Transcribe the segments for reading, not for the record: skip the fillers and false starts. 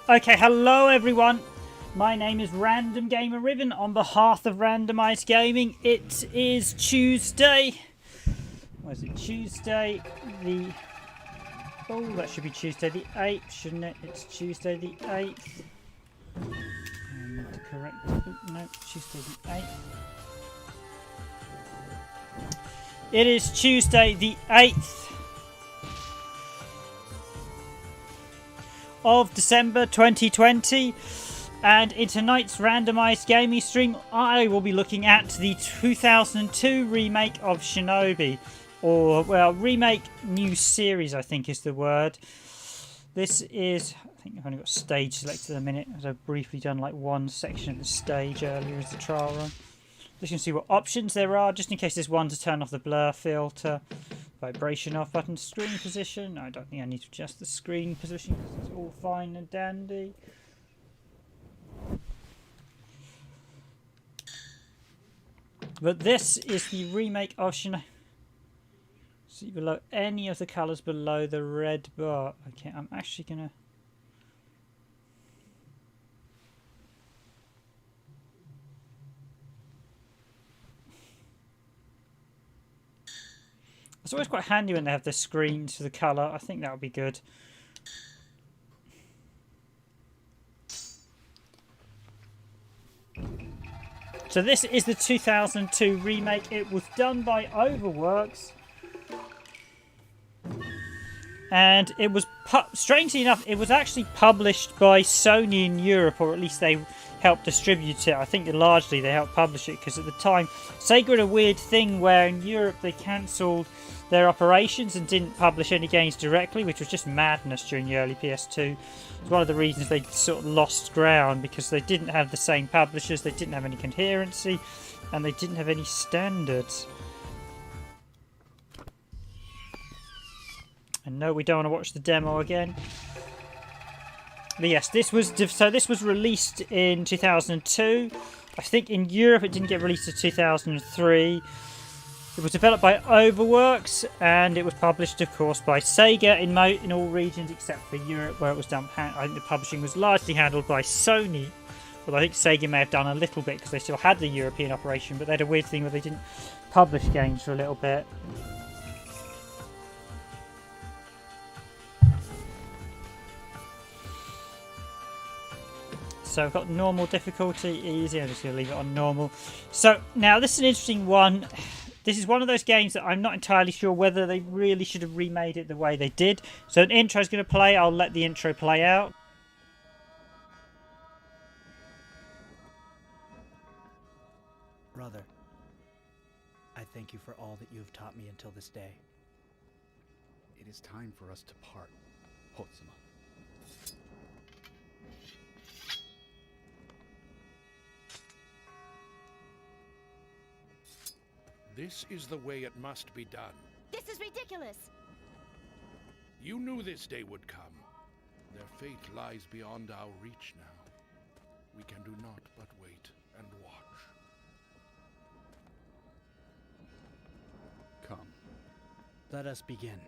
Okay, hello everyone. My name is Random Gamer Riven on behalf of Randomized Gaming. It is Tuesday. What is it? Tuesday the... Oh, that should be Tuesday the 8th, shouldn't it? It's Tuesday the 8th. And to correct... Oh, no, Tuesday the 8th. It is Tuesday the 8th. Of December 2020, and in tonight's randomized gaming stream I will be looking at the 2002 remake of Shinobi, or well, remake new series I think is the word. This is, I think I've only got stage selected at the minute as I've briefly done like one section of the stage earlier as the trial run. Just going to see what options there are, just in case there's one to turn off the blur filter. Vibration off button, screen position. I don't think I need to adjust the screen position because it's all fine and dandy. But this is the remake of Shinobi. See below any of the colours below the red bar. Okay, I'm actually going to... It's always quite handy when they have the screens for the colour. I think that would be good. So this is the 2002 remake. It was done by Overworks. And it was, strangely enough, it was actually published by Sony in Europe, or at least they helped distribute it. I think largely they helped publish it because at the time Sega had a weird thing where in Europe they cancelled their operations and didn't publish any games directly, which was just madness during the early PS2. It's one of the reasons they sort of lost ground, because they didn't have the same publishers, they didn't have any coherency, and they didn't have any standards. And no, we don't want to watch the demo again. But yes, this was released in 2002. I think in Europe it didn't get released until 2003. It was developed by Overworks, and it was published, of course, by Sega in all regions except for Europe, where it was done. I think the publishing was largely handled by Sony, although I think Sega may have done a little bit because they still had the European operation, but they had a weird thing where they didn't publish games for a little bit. So I've got normal difficulty, easy. I'm just going to leave it on normal. So now this is an interesting one. This is one of those games that I'm not entirely sure whether they really should have remade it the way they did. So an intro is going to play. I'll let the intro play out. Brother, I thank you for all that you have taught me until this day. It is time for us to part, Hotsuma. This is the way it must be done. This is ridiculous! You knew this day would come. Their fate lies beyond our reach now. We can do naught but wait and watch. Come. Let us begin.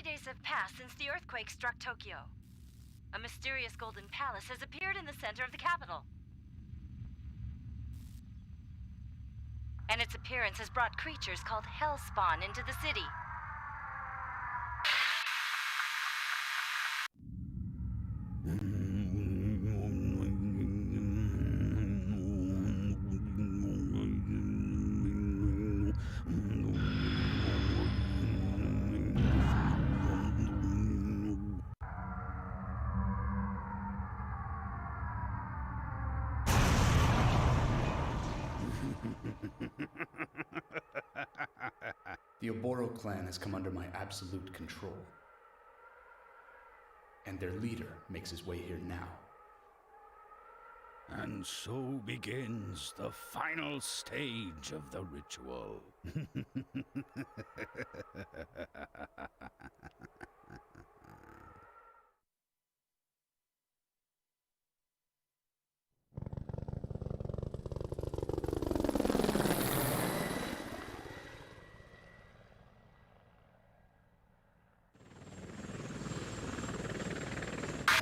Days have passed since the earthquake struck Tokyo. A mysterious golden palace has appeared in the center of the capital. And its appearance has brought creatures called Hellspawn into the city. The Oboro clan has come under my absolute control. and their leader makes his way here now. And so begins the final stage of the ritual.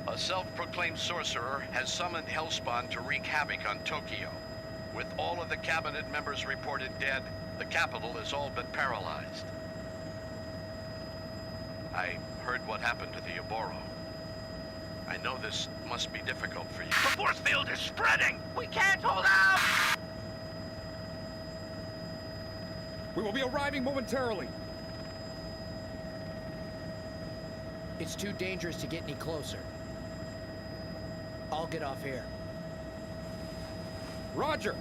A self-proclaimed sorcerer has summoned Hellspawn to wreak havoc on Tokyo. With all of the cabinet members reported dead, the capital is all but paralyzed. I heard what happened to the Oboro. I know this must be difficult for you. The force field is spreading! We can't hold out! We will be arriving momentarily. It's too dangerous to get any closer. I'll get off here. Roger!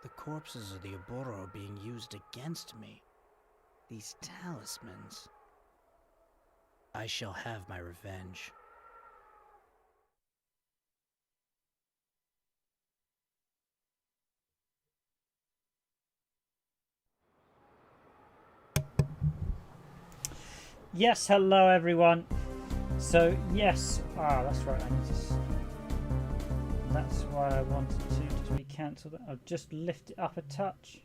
The corpses of the Oboro are being used against me. These talismans. I shall have my revenge. Yes, hello everyone. So yes, that's right. I need to. That's why I wanted to just re-cancel that. I'll just lift it up a touch.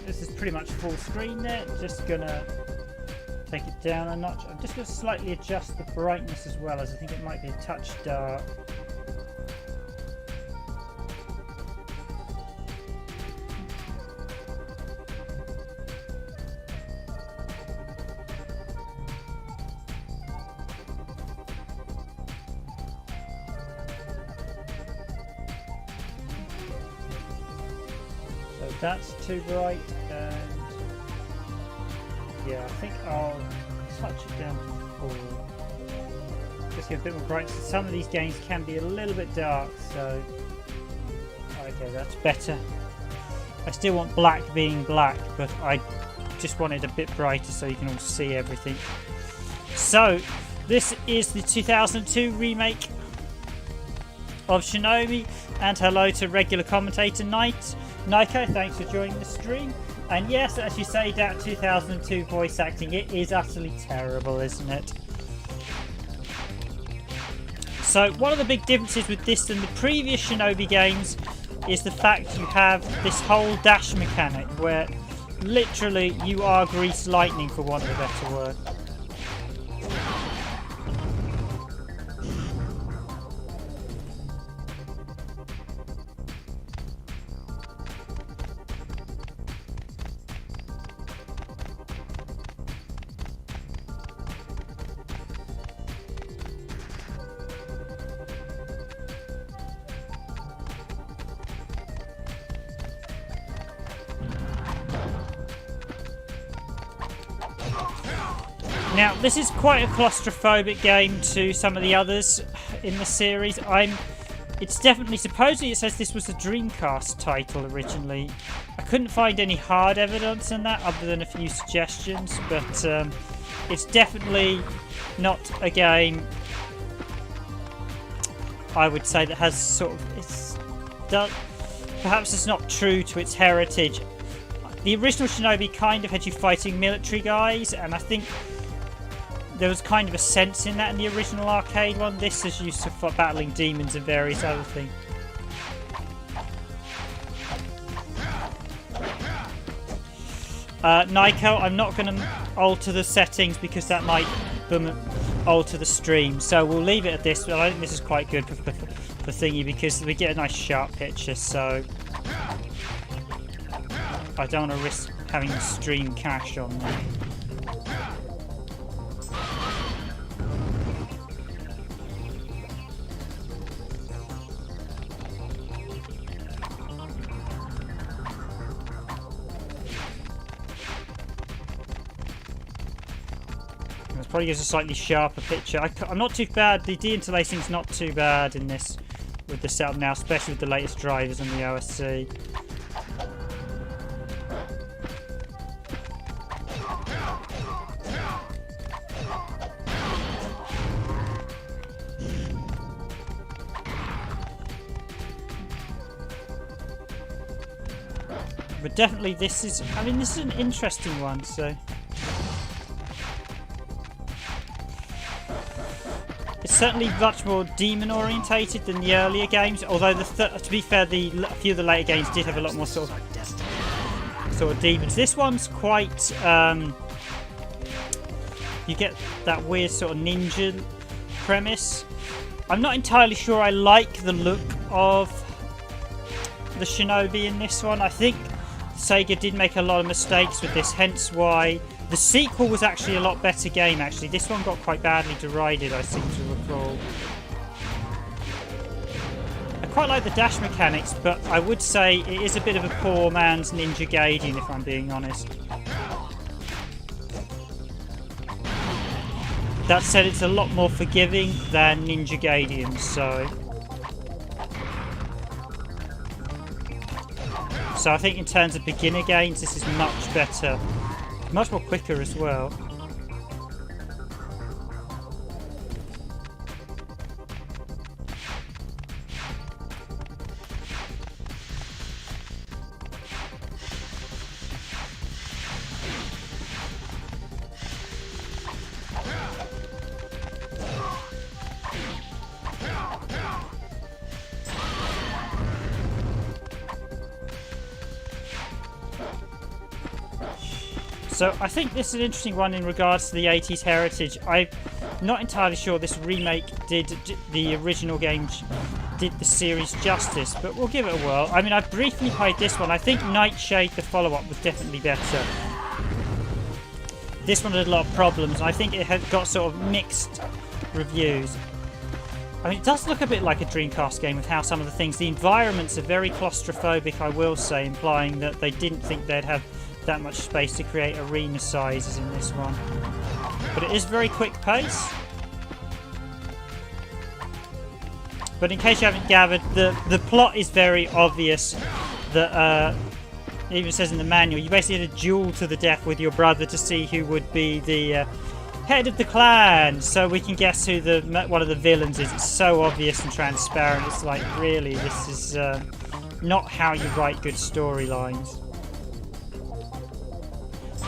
This is pretty much full screen there. Just gonna take it down a notch. I'm just gonna slightly adjust the brightness as well, as I think it might be a touch dark. That's too bright, and yeah, I think I'll touch it down to 4. Just give a bit more brightness. Some of these games can be a little bit dark, so okay, that's better. I still want black being black, but I just want it a bit brighter so you can all see everything. So this is the 2002 remake of Shinobi, and hello to regular commentator Nico, thanks for joining the stream. And yes, as you say, that 2002 voice acting, it is utterly terrible, isn't it? So one of the big differences with this than the previous Shinobi games is the fact you have this whole dash mechanic where literally you are grease lightning, for want of a better word. Now, this is quite a claustrophobic game to some of the others in the series. I'm It's definitely, supposedly it says this was a Dreamcast title originally. I couldn't find any hard evidence on that other than a few suggestions, but it's definitely not a game, I would say, that has sort of, perhaps it's not true to its heritage. The original Shinobi kind of had you fighting military guys, and I think there was kind of a sense in that in the original arcade one. This is used to battling demons and various other things. Nico, I'm not going to alter the settings because that might alter the stream. So we'll leave it at this. But I think this is quite good for thingy because we get a nice sharp picture. So I don't want to risk having the stream cache on there. Probably gives a slightly sharper picture. I'm not too bad. The deinterlacing's not too bad in this with the setup now, especially with the latest drivers and the OSC. But definitely this is, I mean, this is an interesting one, so. It's certainly much more demon orientated than the earlier games, although to be fair, a few of the later games did have a lot more sort of demons. This one's quite, you get that weird sort of ninja premise. I'm not entirely sure I like the look of the Shinobi in this one. I think Sega did make a lot of mistakes with this, hence why the sequel was actually a lot better game, actually. This one got quite badly derided, I seem to recall. I quite like the dash mechanics, but I would say it is a bit of a poor man's Ninja Gaiden, if I'm being honest. That said, it's a lot more forgiving than Ninja Gaiden, so I think in terms of beginner games, this is much better. Much more quicker as well. So I think this is an interesting one in regards to the 80s heritage. I'm not entirely sure this remake did the original game, did the series justice, but we'll give it a whirl. I mean, I briefly played this one. I think Nightshade, the follow-up, was definitely better. This one had a lot of problems, and I think it had got sort of mixed reviews. I mean, it does look a bit like a Dreamcast game with how some of the things... The environments are very claustrophobic, I will say, implying that they didn't think they'd have that much space to create arena sizes in this one. But it is very quick pace. But in case you haven't gathered, the plot is very obvious. That it even says in the manual, you basically had a duel to the death with your brother to see who would be the head of the clan, so we can guess who one of the villains is. It's so obvious and transparent. It's like, really, this is not how you write good storylines.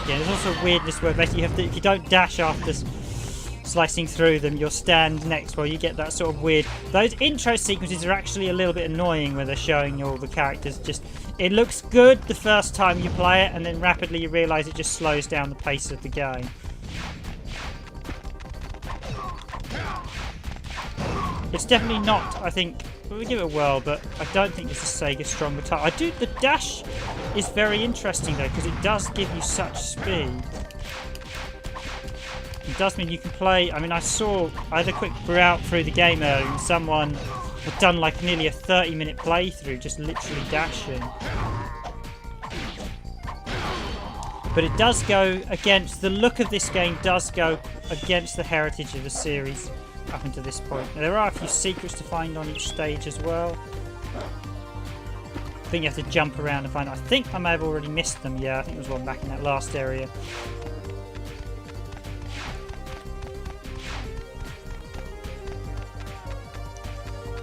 Yeah, there's also weirdness where basically you have to, if you don't dash after slicing through them, you'll stand next. Well, you get that sort of weird. Those intro sequences are actually a little bit annoying where they're showing you all the characters. Just, it looks good the first time you play it, and then rapidly you realise it just slows down the pace of the game. It's definitely not, I think, we'll give it a whirl, but I don't think it's a Sega stronger title. The dash is very interesting though, because it does give you such speed. It does mean you can play, I mean, I had a quick browse through the game earlier, and someone had done like nearly a 30-minute playthrough, just literally dashing. But it does go against, the look of this game does go against the heritage of the series up until this point. There are a few secrets to find on each stage as well. I think you have to jump around and find. I think I may have already missed them. Yeah, I think there was one back in that last area.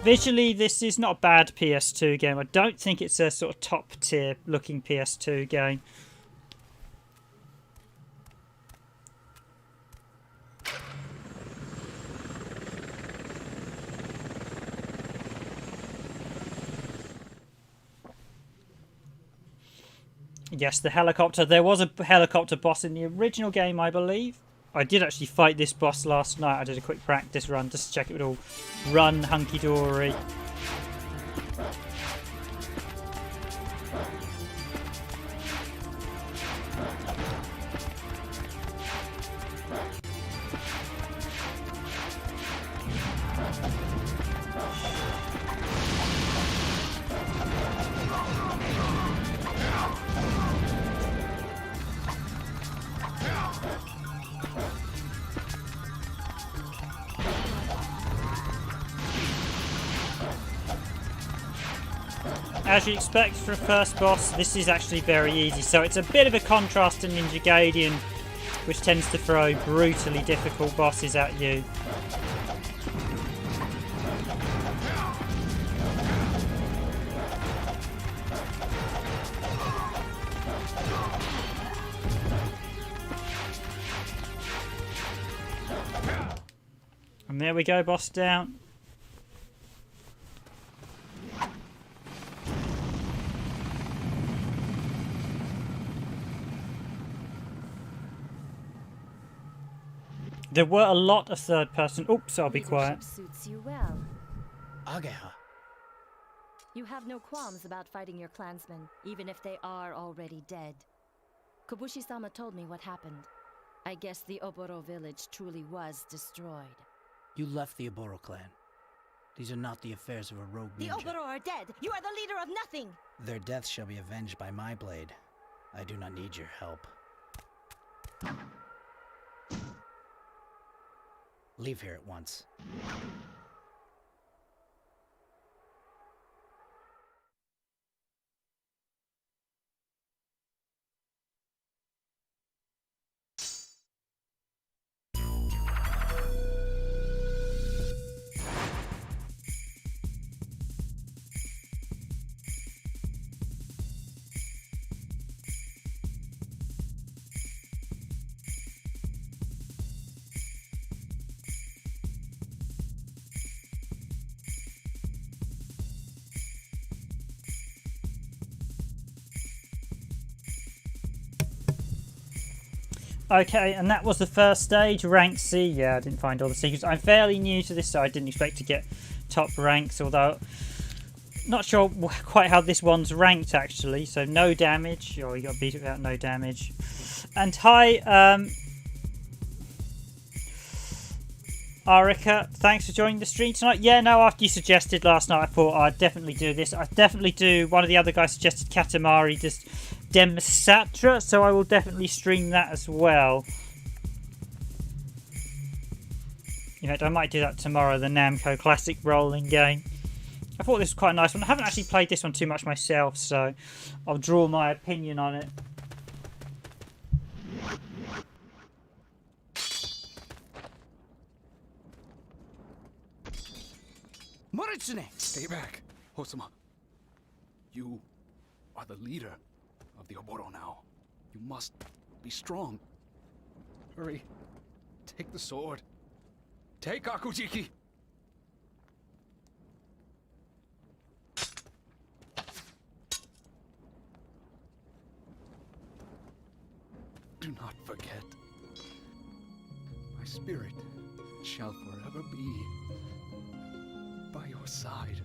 Visually, this is not a bad PS2 game. I don't think it's a sort of top tier looking PS2 game. Yes, the helicopter. There was a helicopter boss in the original game, I believe. I did actually fight this boss last night. I did a quick practice run just to check it would all run hunky-dory. As you expect for a first boss, this is actually very easy. So it's a bit of a contrast to Ninja Gaiden, which tends to throw brutally difficult bosses at you. And there we go, boss down. There were a lot of third person. Oops, I'll be quiet. Suits you well. Ageha. You have no qualms about fighting your clansmen, even if they are already dead. Kobushi-sama told me what happened. I guess the Oboro village truly was destroyed. You left the Oboro clan. These are not the affairs of a rogue The ninja. Oboro are dead! You are the leader of nothing! Their deaths shall be avenged by my blade. I do not need your help. Leave here at once. Okay, and that was the first stage, rank C. Yeah, I didn't find all the secrets. I'm fairly new to this, so I didn't expect to get top ranks, although not sure quite how this one's ranked actually. So no damage. Oh, you got beat without no damage. And hi, Arika, thanks for joining the stream tonight. Yeah, no, after you suggested last night, I thought I'd definitely do this. I'd definitely do, one of the other guys suggested Katamari, just Demsatra, so I will definitely stream that as well. In fact, I might do that tomorrow, the Namco Classic rolling game. I thought this was quite a nice one. I haven't actually played this one too much myself, so I'll draw my opinion on it. Moritsune! Stay back, Hosama. You are the leader of the Oboro now. You must be strong. Hurry. Take the sword. Take Akujiki. Do not forget. My spirit shall forever be by your side.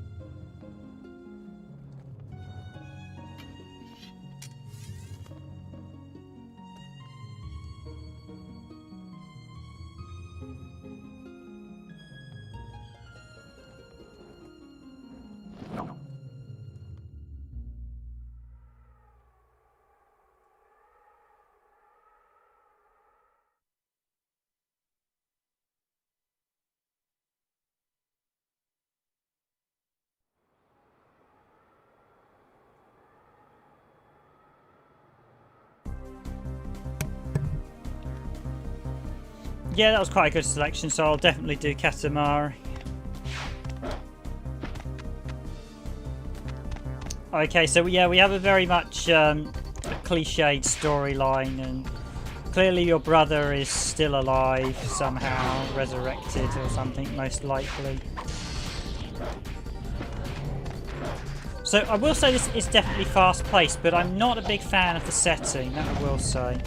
Yeah, that was quite a good selection, so I'll definitely do Katamari. Okay, so yeah, we have a very much a cliched storyline, and clearly your brother is still alive somehow, resurrected or something, most likely. So I will say this is definitely fast-paced, but I'm not a big fan of the setting, that I will say.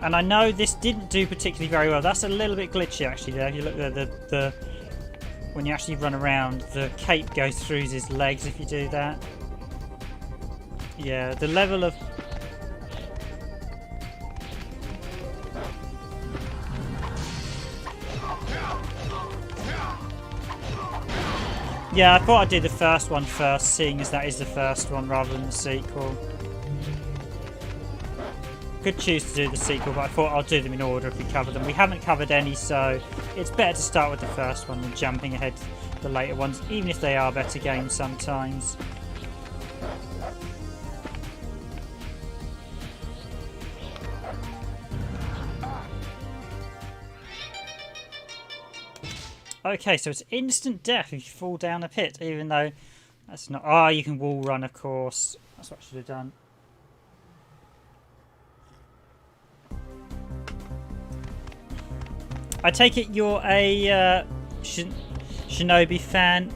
And I know this didn't do particularly very well. That's a little bit glitchy actually there. If you look at the when you actually run around, the cape goes through his legs if you do that. Yeah, the level of... Yeah, I thought I'd do the first one first, seeing as that is the first one rather than the sequel. Could choose to do the sequel, but I thought I'll do them in order if we cover them. We haven't covered any, so it's better to start with the first one than jumping ahead to the later ones, even if they are better games sometimes. Okay, so it's instant death if you fall down a pit, even though that's not... Ah, you can wall run, of course. That's what I should have done. I take it you're a Shinobi fan,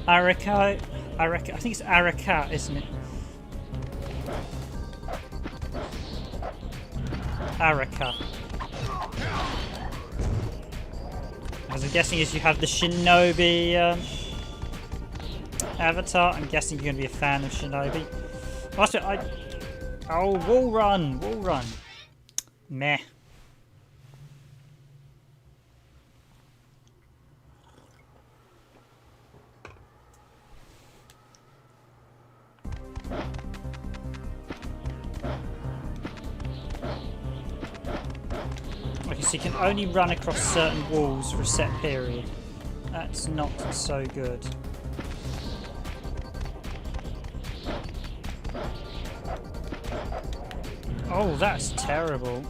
Arika. I think it's Arika, isn't it? Arika. As I'm guessing as you have the Shinobi avatar, I'm guessing you're going to be a fan of Shinobi. Also, oh, wall run. Meh. Okay, so you can only run across certain walls for a set period. That's not so good. Oh, that's terrible.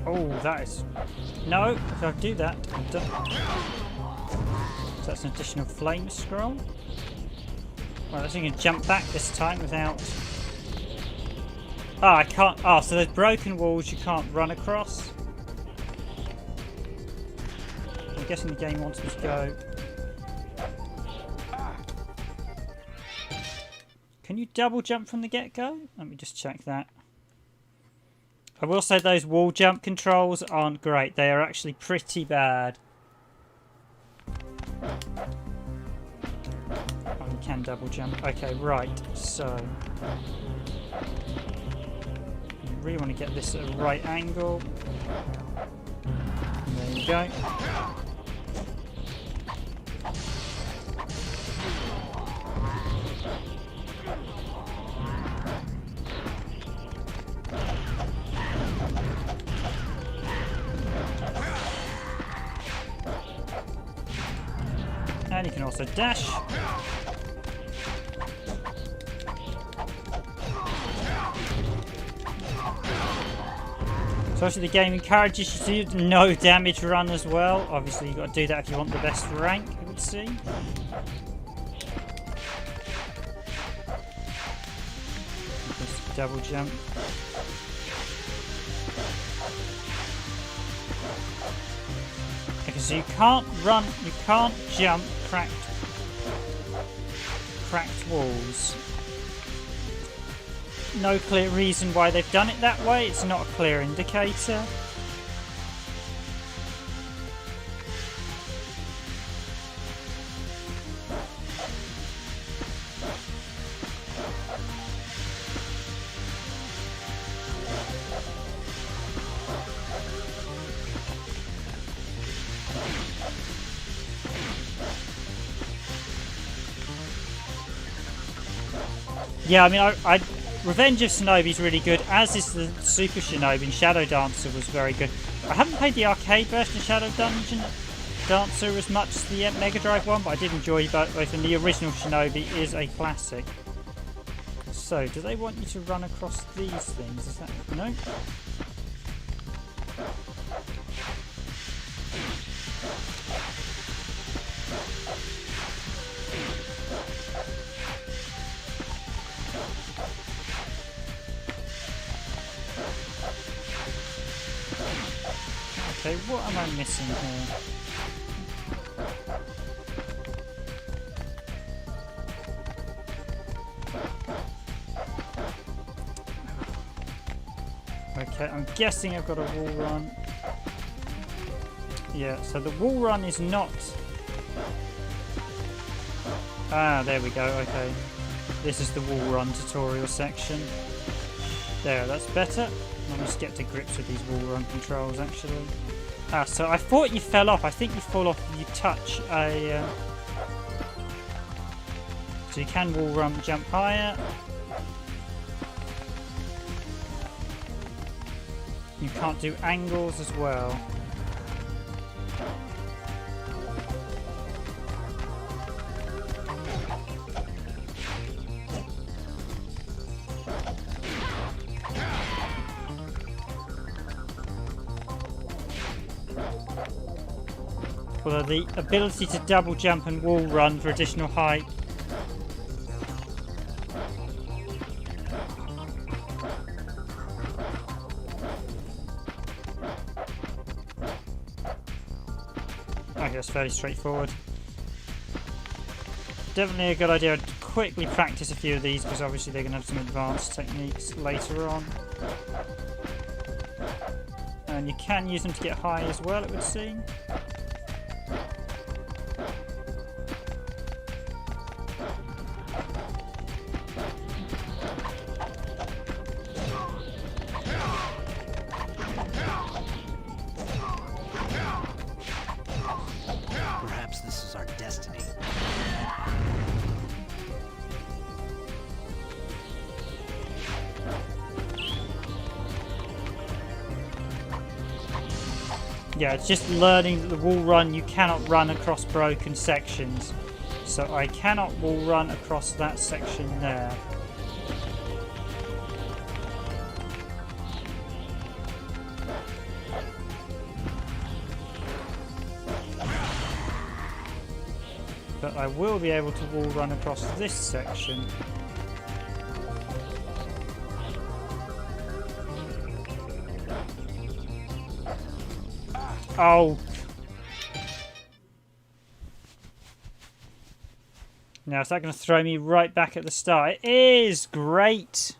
Oh, that is... No, if I do that, I'm done. So that's an additional flame scroll. Well, I think you can jump back this time without... Oh, I can't... Oh, so there's broken walls you can't run across. I'm guessing the game wants me to go... Can you double jump from the get-go? Let me just check that. I will say those wall jump controls aren't great. They are actually pretty bad. Oh, you can double jump. Okay, right. So... you really want to get this at a right angle. And there you go. And you can also dash. So obviously the game encourages you to do no damage run as well. Obviously you've got to do that if you want the best rank, it would seem. Just double jump. So you can't run, you can't jump cracked walls. No clear reason why they've done it that way, it's not a clear indicator. Yeah, I mean, Revenge of Shinobi is really good, as is the Super Shinobi, and Shadow Dancer was very good. I haven't played the arcade version of Shadow Dancer as much as the Mega Drive one, but I did enjoy both, and the original Shinobi is a classic. So, do they want you to run across these things? Is that... No? Okay, what am I missing here? Okay, I'm guessing I've got a wall run. Yeah, so the wall run is not... Ah, there we go, okay. This is the wall run tutorial section. There, that's better. I'll just get to grips with these wall run controls, actually. Ah, so I thought you fell off. I think you fall off if you touch a... So you can wall run, jump higher. You can't do angles as well. Although the ability to double jump and wall run for additional height. Okay, that's fairly straightforward. Definitely a good idea to quickly practice a few of these, because obviously they're going to have some advanced techniques later on. And you can use them to get high as well, it would seem. Yeah, it's just learning that the wall run, you cannot run across broken sections. So I cannot wall run across that section there. But I will be able to wall run across this section. Oh. Now, is that going to throw me right back at the start? It is! Great!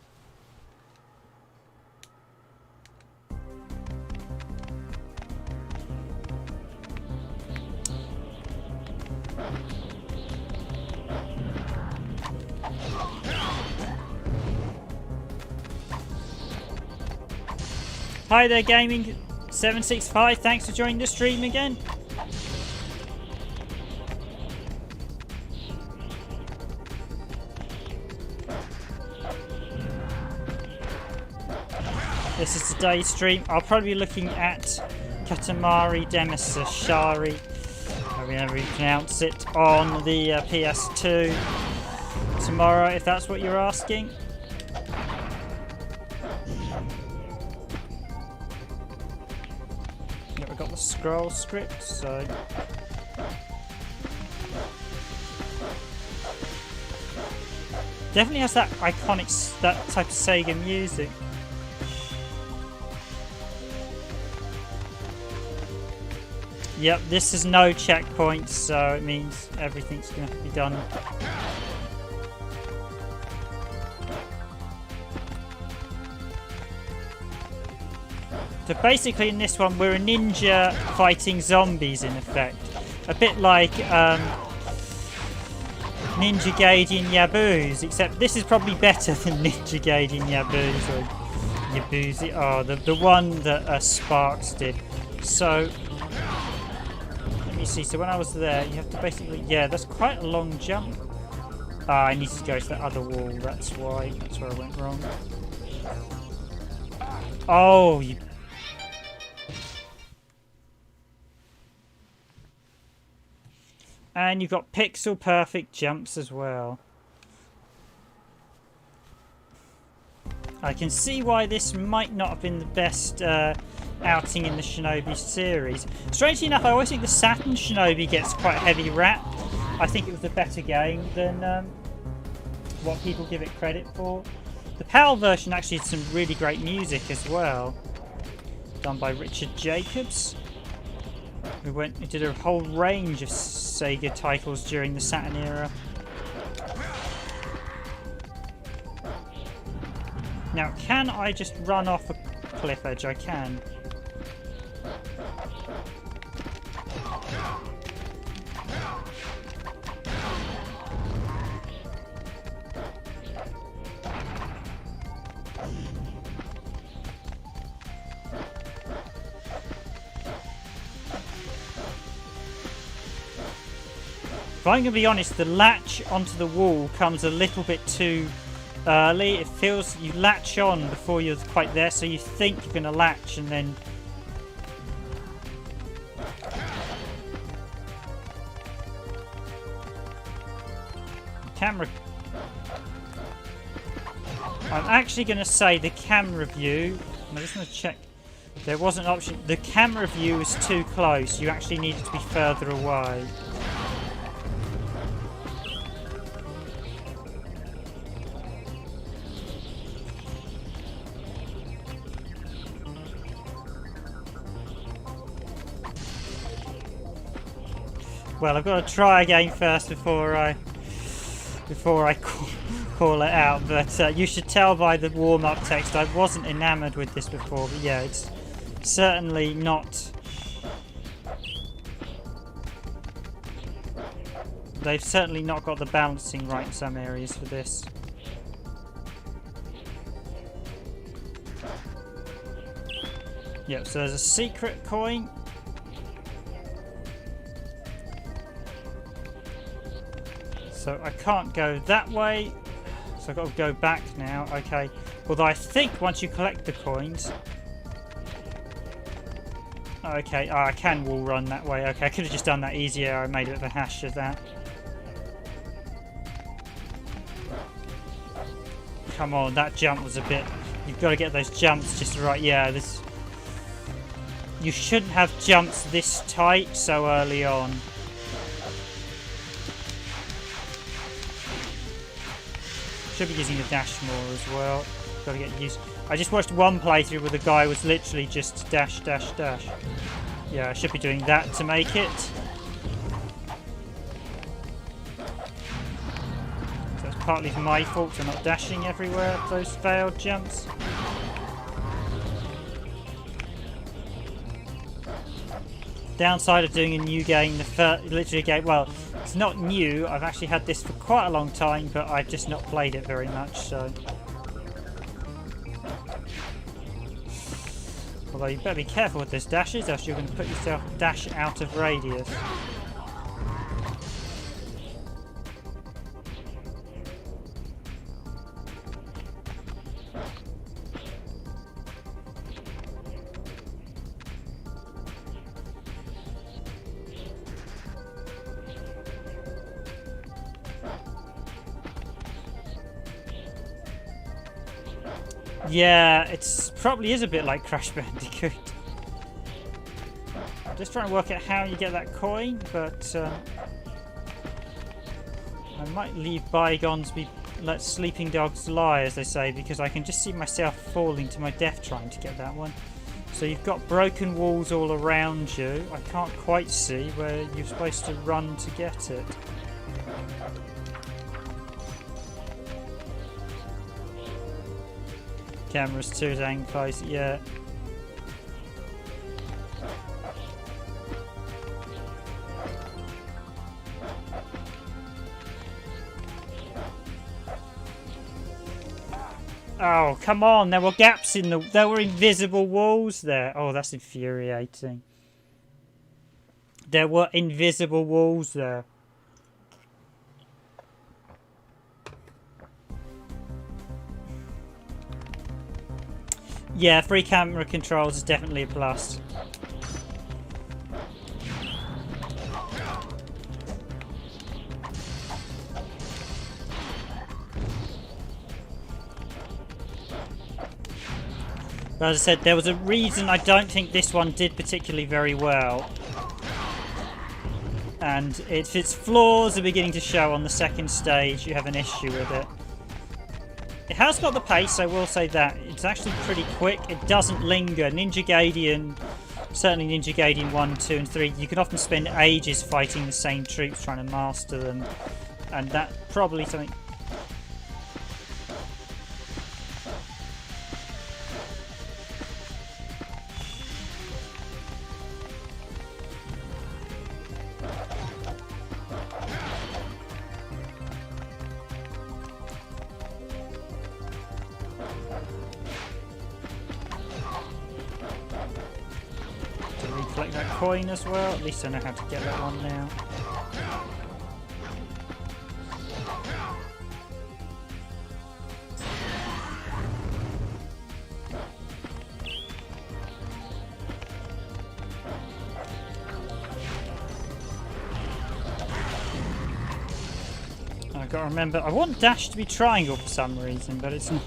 Hi there, Gaming 765, thanks for joining the stream again. This is today's stream. I'll probably be looking at Katamari Damacy Shari, however you pronounce it, on the PS2 tomorrow, if that's what you're asking. Got the scroll script, so definitely has that iconic, that type of Sega music. Yep, this is no checkpoints, so it means everything's going to be done. So basically in this one we're a ninja fighting zombies in effect. A bit like Ninja Gaiden Yaboos, except this is probably better than Ninja Gaiden Yaboos or Yaboos. Oh, the one that Sparks did. So let me see, so when I was there you have to basically, yeah, that's quite a long jump. Ah, I need to go to the other wall, that's why. That's where I went wrong. Oh, you... And you've got pixel perfect jumps as well. I can see why this might not have been the best outing in the Shinobi series. Strangely enough, I always think the Saturn Shinobi gets quite a heavy rap. I think it was a better game than what people give it credit for. The PAL version actually had some really great music as well, done by Richard Jacobs. We did a whole range of Sega titles during the Saturn era. Now, can I just run off a cliff edge? I can. If I'm going to be honest, the latch onto the wall comes a little bit too early. It feels you latch on before you're quite there, so you think you're going to latch and then... Camera... I'm actually going to say the camera view... I'm just going to check. There was an option. The camera view was too close. You actually needed to be further away. Well, I've got to try again first before I call it out. But you should tell by the warm-up text I wasn't enamoured with this before. But yeah, it's certainly not. They've certainly not got the balancing right in some areas for this. Yep. So there's a secret coin. So I can't go that way, so I've got to go back now. Okay, although I think once you collect the coins... Okay, I can wall run that way. Okay, I could have just done that easier. I made a bit of a hash of that. Come on, that jump was a bit... You've got to get those jumps just right. Yeah, this... You shouldn't have jumps this tight so early on. Should be using the dash more as well. Got to get used. I just watched one playthrough where the guy was literally just dash, dash, dash. Yeah, I should be doing that to make it. So it's partly my fault for not dashing everywhere at those failed jumps. Downside of doing a new game, literally a game, well, it's not new, I've actually had this for quite a long time, but I've just not played it very much, so... Although you better be careful with those dashes, else you're going to put yourself dash out of radius. Yeah, it probably is a bit like Crash Bandicoot. I'm just trying to work out how you get that coin, but I might leave bygones let sleeping dogs lie, as they say, because I can just see myself falling to my death trying to get that one. So you've got broken walls all around you. I can't quite see where you're supposed to run to get it. Camera's too dang close, yeah. Oh, come on, there were gaps in there were invisible walls there. Oh, that's infuriating. There were invisible walls there. Yeah, free camera controls is definitely a plus. But as I said, there was a reason I don't think this one did particularly very well. And if its flaws are beginning to show on the second stage, you have an issue with it. It has got the pace, I will say that. It's actually pretty quick. It doesn't linger. Ninja Gaiden, certainly Ninja Gaiden 1, 2 and 3, you can often spend ages fighting the same troops trying to master them. And that probably something... Collect that coin as well. At least I know how to get that one now. I've got to remember, I want dash to be triangle for some reason, but it's not.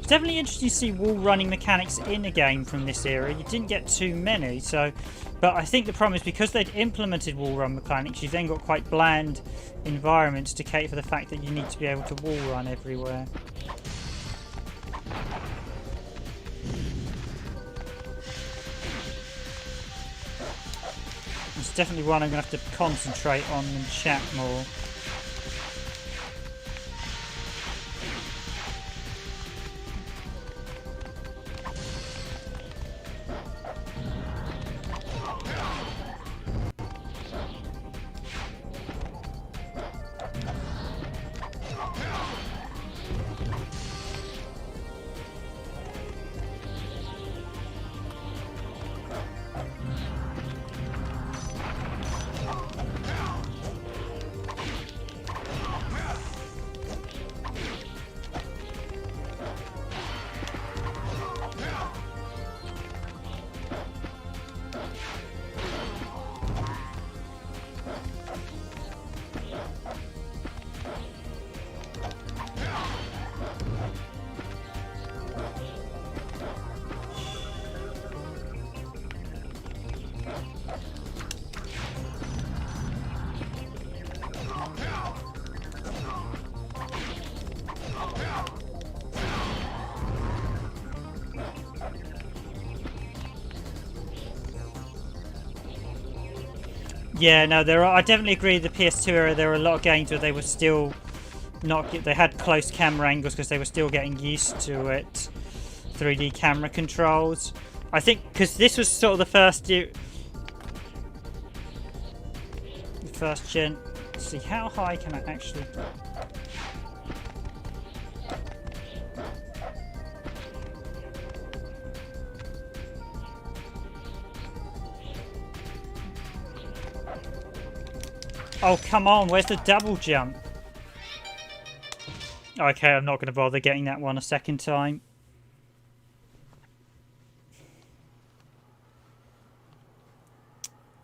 Definitely interesting to see wall running mechanics in a game from this era. You didn't get too many, but I think the problem is because they'd implemented wall run mechanics, you've then got quite bland environments to cater for the fact that you need to be able to wall run everywhere. It's definitely one I'm going to have to concentrate on and chat more. Yeah, no, there are. I definitely agree. The PS2 era, there were a lot of games where they were still not. They had close camera angles because they were still getting used to it. 3D camera controls. I think because this was sort of the first year, the first gen. Let's see, how high can I actually? Oh, come on, where's the double jump? Okay, I'm not going to bother getting that one a second time.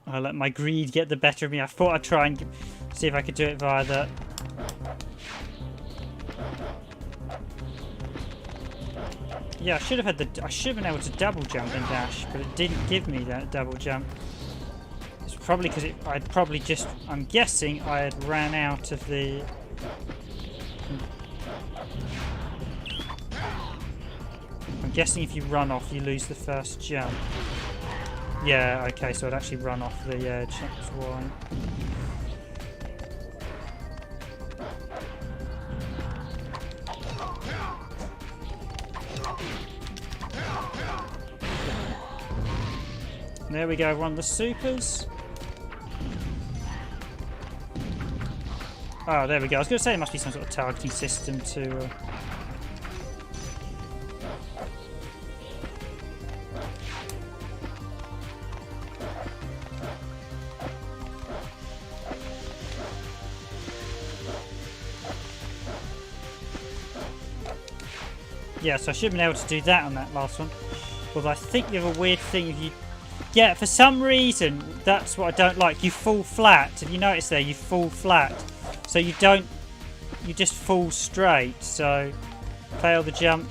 I'll let my greed get the better of me. I thought I'd try and see if I could do it via the... Yeah, I should have been able to double jump and dash, but it didn't give me that double jump. It's probably because I'd probably just... I'm guessing I had ran out of the... I'm guessing if you run off, you lose the first jump. Yeah, okay, so I'd actually run off the edge, that's why. There we go, one of the supers. Oh, there we go. I was going to say there must be some sort of targeting system to... Yeah, so I should have been able to do that on that last one. Although I think you have a weird thing if you... Yeah, for some reason, that's what I don't like. You fall flat. If you notice there, you fall flat. So you don't... You just fall straight. So, fail the jump,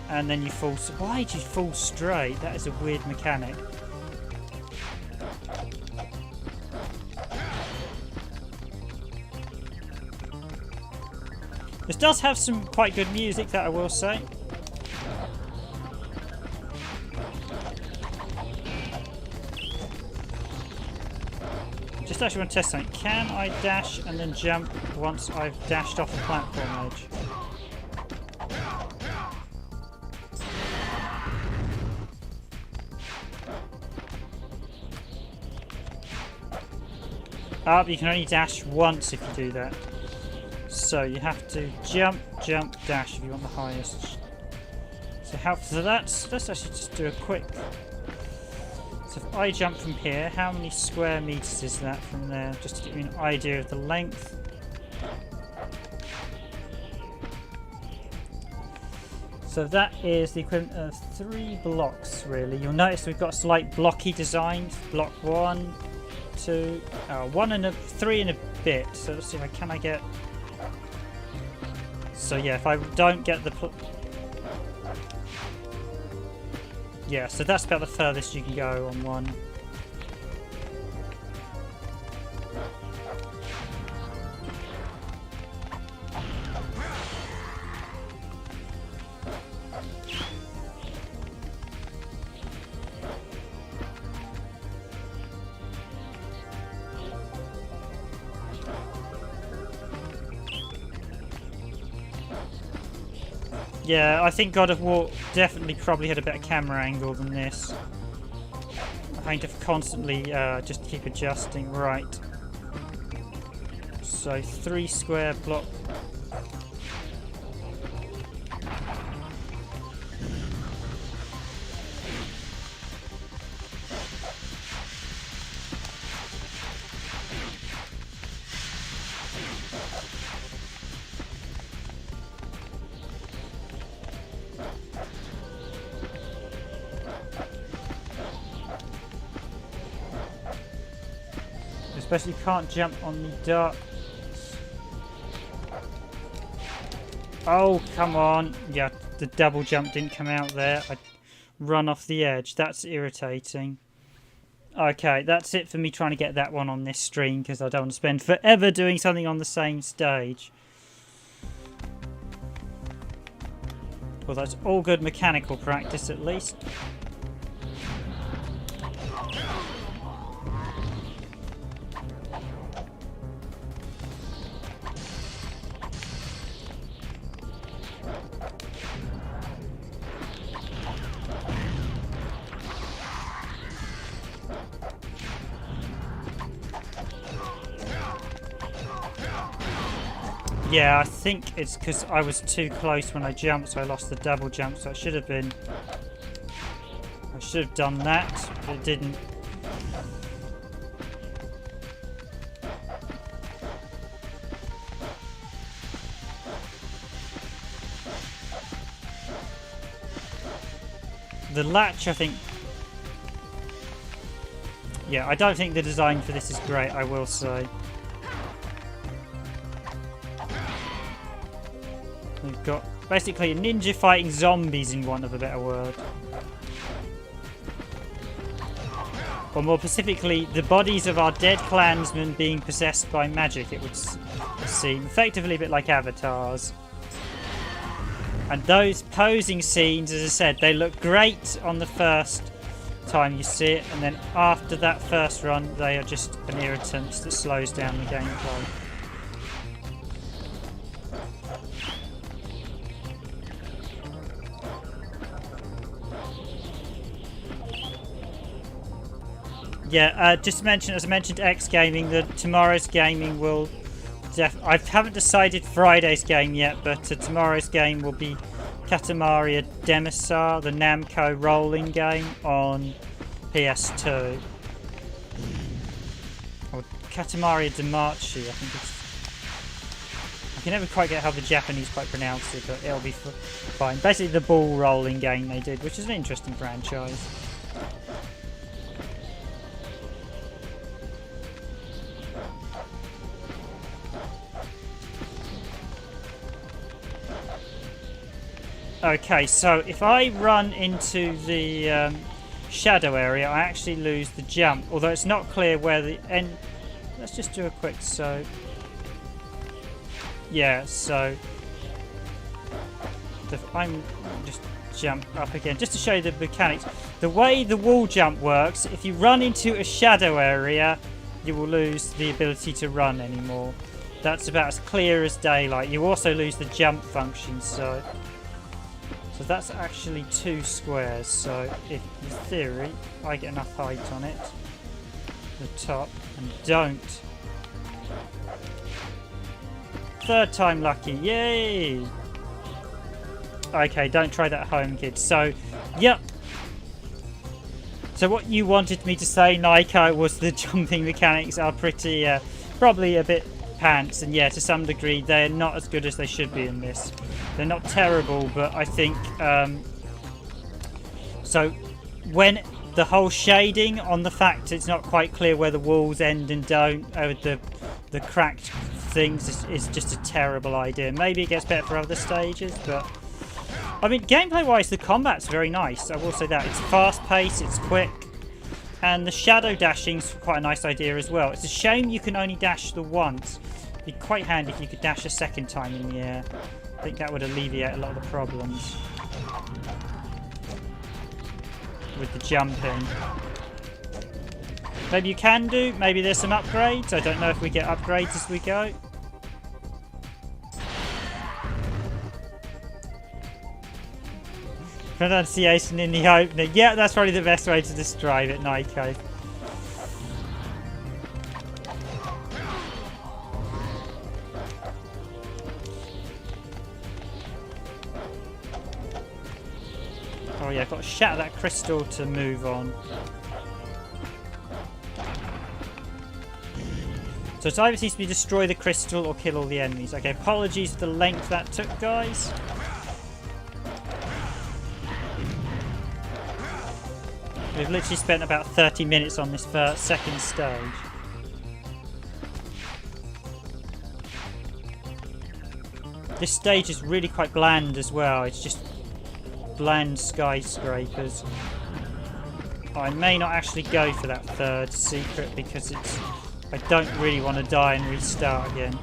and then you fall... Why did you fall straight? That is a weird mechanic. This does have some quite good music, that I will say. Just actually want to test something. Can I dash and then jump once I've dashed off the platform edge? You can only dash once if you do that. So you have to jump, jump, dash if you want the highest. So let's actually just do a quick. So if I jump from here, how many square meters is that from there? Just to give you an idea of the length. So that is the equivalent of 3 blocks, really. You'll notice we've got a slight blocky design. Block 1, 2, 1 and 3 and a bit. So let's see if can I get. So yeah, if I don't get the... Yeah, so that's about the furthest you can go on one. Yeah, I think God of War definitely probably had a better camera angle than this. I have to constantly just keep adjusting. Right. So 3 square block. Especially you can't jump on the dark. Oh, come on. Yeah, the double jump didn't come out there. I run off the edge. That's irritating. Okay, that's it for me trying to get that one on this stream because I don't want to spend forever doing something on the same stage. Well, that's all good mechanical practice at least. Yeah, I think it's because I was too close when I jumped, so I lost the double jump, so I should have done that, but it didn't. The latch, I think... Yeah, I don't think the design for this is great, I will say. We've got basically a ninja fighting zombies, in want of a better word. Or more specifically, the bodies of our dead clansmen being possessed by magic, it would seem. Effectively a bit like avatars. And those posing scenes, as I said, they look great on the first time you see it, and then after that first run, they are just an irritant that slows down the gameplay. Yeah, just to mention, as I mentioned, X Gaming, that tomorrow's gaming will... I haven't decided Friday's game yet, but tomorrow's game will be Katamari Damacy, the Namco rolling game on PS2. Or Katamari Damacy, I think it's... I can never quite get how the Japanese quite pronounce it, but it'll be fine. Basically the ball rolling game they did, which is an interesting franchise. Okay, so if I run into the shadow area, I actually lose the jump, although it's not clear where the end... Let's just do a quick so... Yeah, so... I'm just jump up again, just to show you the mechanics. The way the wall jump works, if you run into a shadow area, you will lose the ability to run anymore. That's about as clear as daylight. You also lose the jump function, so that's actually 2 squares. So if, in theory, I get enough height on it, the top, and don't. 3rd time lucky, yay! Okay, don't try that at home, kids. So, yep. So what you wanted me to say, Naiko, was the jumping mechanics are pretty, probably a bit pants, and yeah, to some degree they're not as good as they should be in this. They're not terrible, but I think so when the whole shading on the fact it's not quite clear where the walls end and don't, the cracked things is just a terrible idea. Maybe it gets better for other stages, but I mean, gameplay wise the combat's very nice, I will say that. It's fast paced, it's quick, and the shadow dashing's quite a nice idea as well. It's a shame you can only dash the once. It'd be quite handy if you could dash a 2nd time in the air. I think that would alleviate a lot of the problems with the jumping. Maybe you can do, maybe there's some upgrades. I don't know if we get upgrades as we go. Pronunciation in the opening. Yeah, that's probably the best way to describe it, Naiko. Oh yeah, I've got to shatter that crystal to move on. So it either seems to be destroy the crystal or kill all the enemies. Okay, apologies for the length that took, guys. We've literally spent about 30 minutes on this 2nd stage. This stage is really quite bland as well. It's just bland skyscrapers. I may not actually go for that 3rd secret because I don't really want to die and restart again.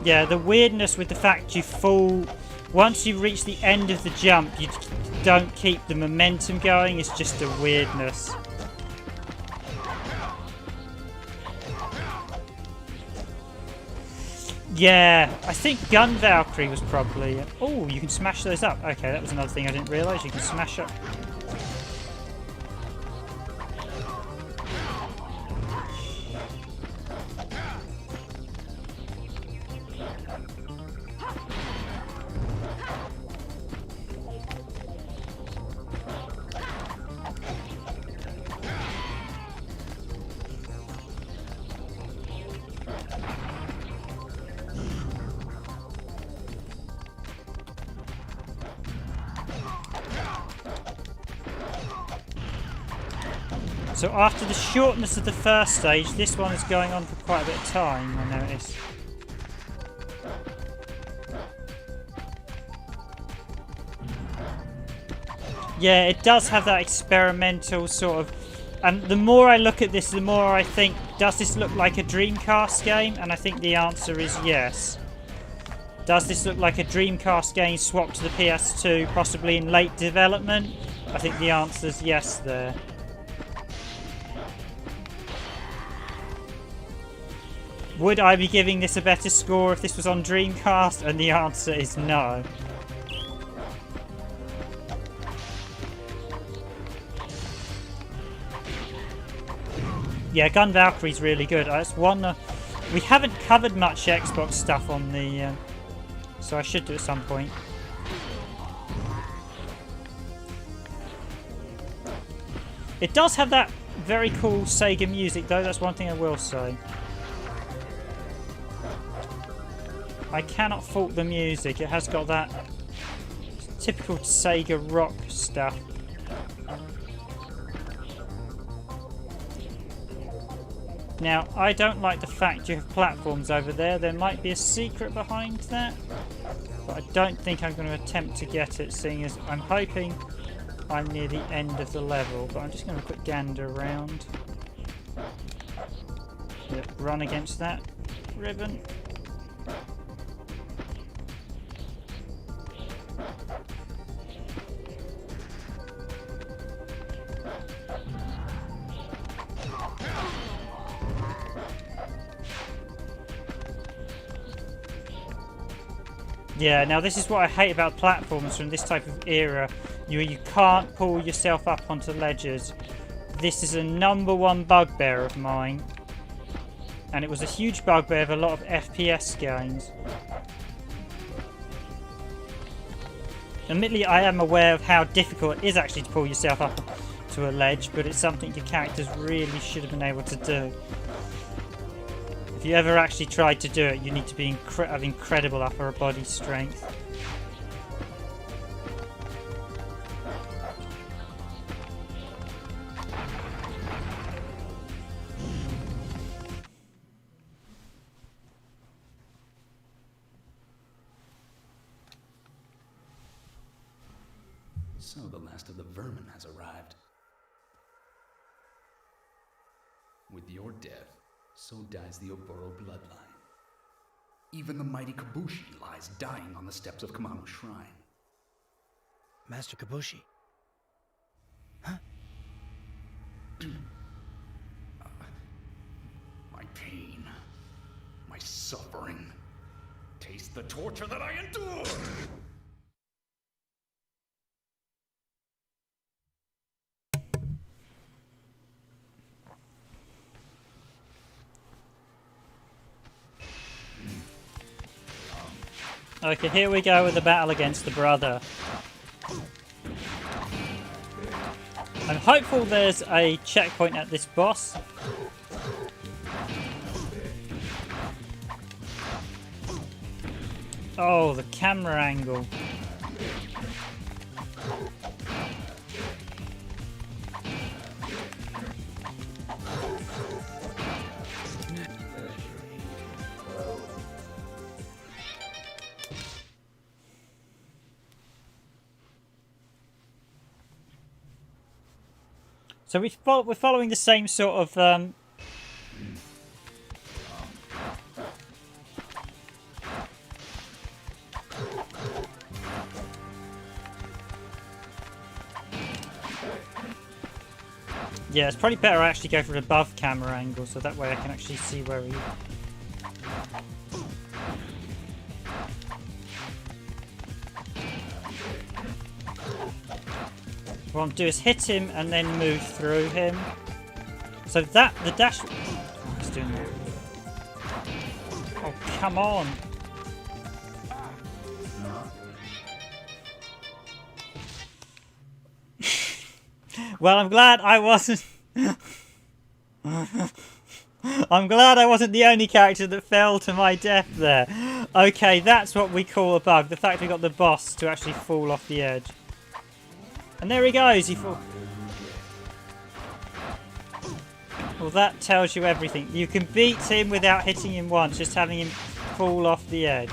Yeah, the weirdness with the fact you fall... Once you reach the end of the jump, you don't keep the momentum going. It's just a weirdness. Yeah, I think Gun Valkyrie was probably... Oh, you can smash those up. Okay, that was another thing I didn't realise. You can smash up... So after the shortness of the 1st stage, this one is going on for quite a bit of time, I notice. Yeah, it does have that experimental sort of And the more I look at this, the more I think, does this look like a Dreamcast game? And I think the answer is yes. Does this look like a Dreamcast game swapped to the PS2, possibly in late development? I think the answer is yes there. Would I be giving this a better score if this was on Dreamcast? And the answer is no. Yeah, Gun Valkyrie's really good. That's one. We haven't covered much Xbox stuff on the, so I should do at some point. It does have that very cool Sega music, though. That's one thing I will say. I cannot fault the music. It has got that typical Sega rock stuff. Now, I don't like the fact you have platforms over there. There might be a secret behind that, but I don't think I'm going to attempt to get it, seeing as I'm hoping I'm near the end of the level. But I'm just going to quick gander around. Yep, run against that ribbon. Yeah, now this is what I hate about platforms from this type of era. You can't pull yourself up onto ledges. This is a #1 bugbear of mine. And it was a huge bugbear of a lot of FPS games. Admittedly, I am aware of how difficult it is actually to pull yourself up to a ledge, but it's something your characters really should have been able to do. If you ever actually tried to do it, you need to be have incredible upper body strength. So the last of the vermin has arrived. With your death, so dies the Oboro bloodline. Even the mighty Kabushi lies dying on the steps of Kamano's shrine. Master Kabushi. Huh? My pain, my suffering. Taste the torture that I endure! Okay, here we go with the battle against the brother. I'm hopeful there's a checkpoint at this boss. Oh, the camera angle. So we're following the same sort of yeah, it's probably better I actually go for an above camera angle, so that way I can actually see where he... What I'll do is hit him and then move through him. So that, the dash... Oh, he's doing that. Oh, come on. Well, I'm glad I wasn't... I'm glad I wasn't the only character that fell to my death there. Okay, that's what we call a bug. The fact we got the boss to actually fall off the edge. And there he goes. He fall. Well, that tells you everything. You can beat him without hitting him once, just having him fall off the edge.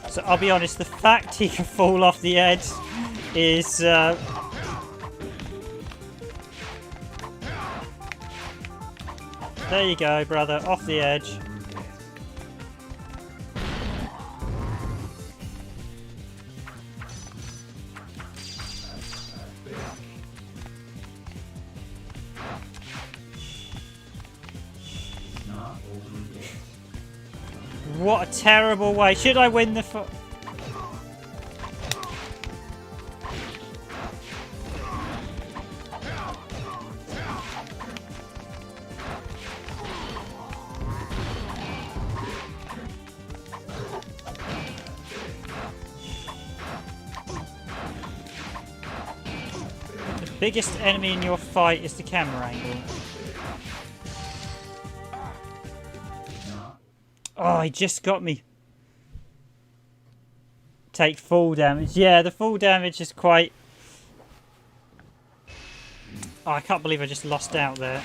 So I'll be honest, the fact he can fall off the edge is... There you go, brother, off the edge. What a terrible way. Should I win the The biggest enemy in your fight is the camera angle. Oh, he just got me. Take full damage. Yeah, the full damage is quite... Oh, I can't believe I just lost out there.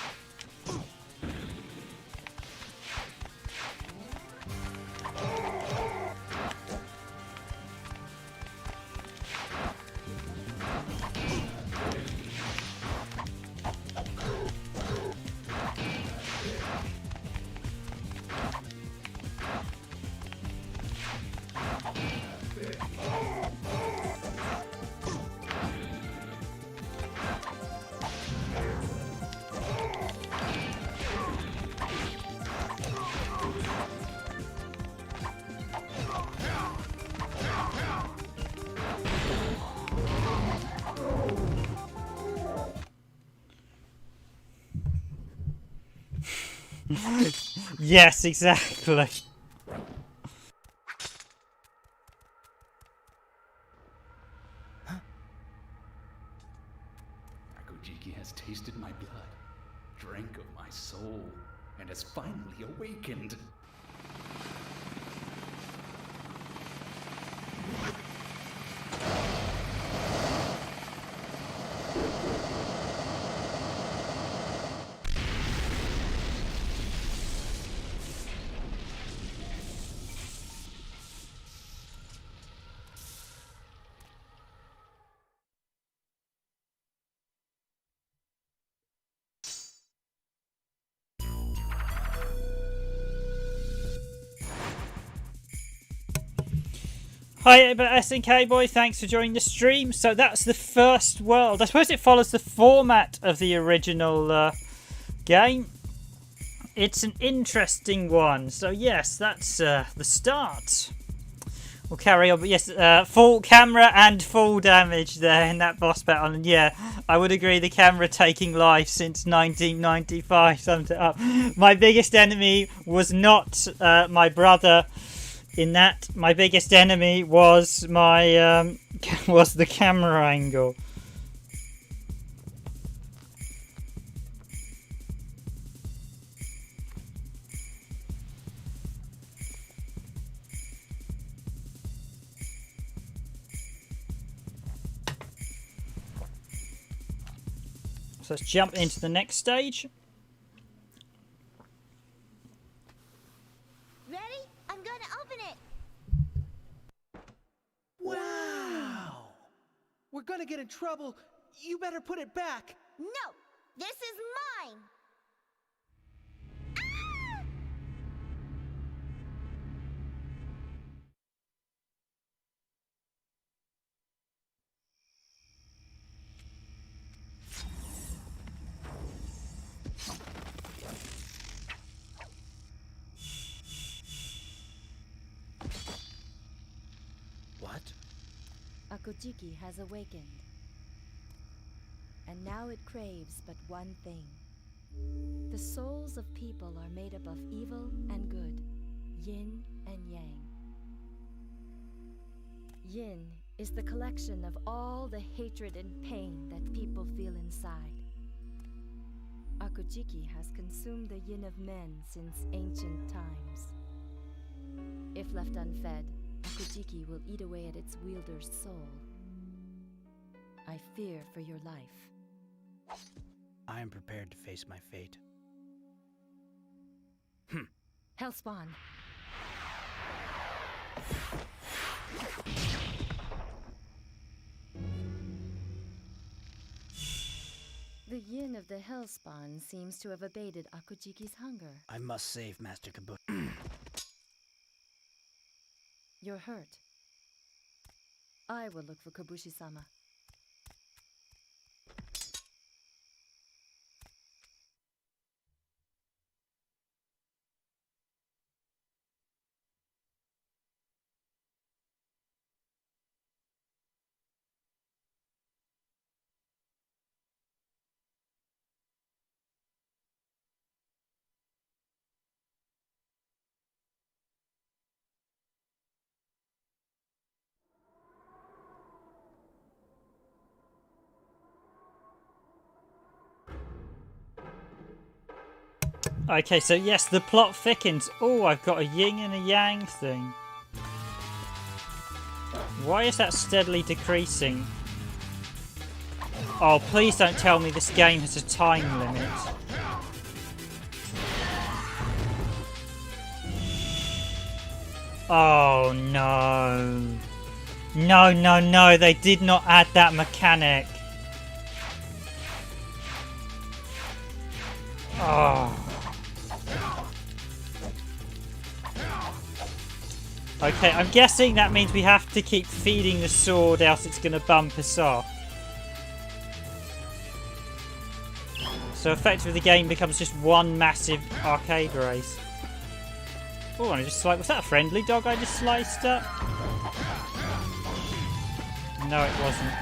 Yes, exactly. Akujiki has tasted my blood, drank of my soul, and has finally awakened. Hi, SNK boy, thanks for joining the stream. So that's the first world. I suppose it follows the format of the original game. It's an interesting one. So yes, that's the start. We'll carry on, but yes, full camera and full damage there in that boss battle. And yeah, I would agree, the camera taking life since 1995 summed it up. My biggest enemy was not my brother. In that, my biggest enemy was my was the camera angle. So let's jump into the next stage. We're gonna get in trouble. You better put it back. No, this is mine. What? Akujiki has awakened. And now it craves but one thing. The souls of people are made up of evil and good, yin and yang. Yin is the collection of all the hatred and pain that people feel inside. Akujiki has consumed the yin of men since ancient times. If left unfed, Akujiki will eat away at its wielder's soul. I fear for your life. I am prepared to face my fate. Hellspawn. yin of the Hellspawn seems to have abated Akujiki's hunger. I must save Master Kabuki. You're hurt. I will look for Kabushi-sama. Okay, so yes, the plot thickens. Oh, I've got a yin and a yang thing. Why is that steadily decreasing? Oh, please don't tell me this game has a time limit. Oh no. No, no, no, they did not add that mechanic. Oh. Okay, I'm guessing that means we have to keep feeding the sword, else it's going to bump us off. So effectively the game becomes just one massive arcade race. Oh, and I just was that a friendly dog I just sliced up? No, it wasn't.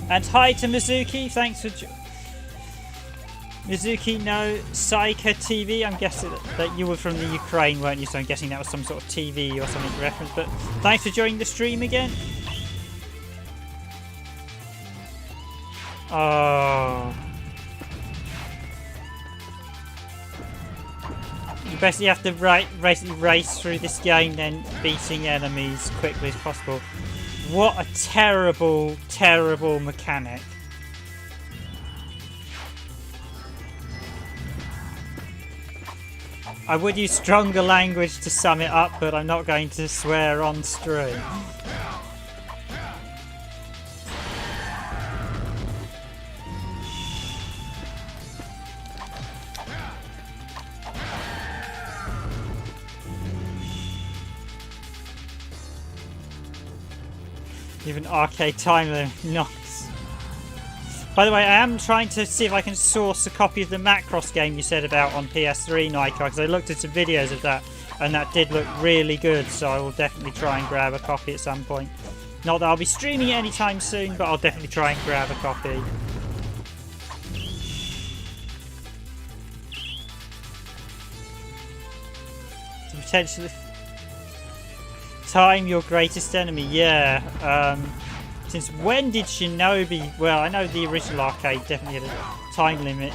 And hi to Mizuki, thanks for Mizuki no Saika TV. I'm guessing that you were from the Ukraine, weren't you? So I'm guessing that was some sort of TV or something reference. But thanks for joining the stream again. Oh. You basically have to race through this game, then beating enemies quickly as possible. What a terrible, terrible mechanic. I would use stronger language to sum it up, but I'm not going to swear on stream. Even arcade time limit knocks. By the way, I am trying to see if I can source a copy of the Macross game you said about on PS3, Nikon, because I looked at some videos of that, and that did look really good, so I will definitely try and grab a copy at some point. Not that I'll be streaming it anytime soon, but I'll definitely try and grab a copy. So potentially... Time your greatest enemy, yeah. Since when did Shinobi... Well, I know the original arcade definitely had a time limit.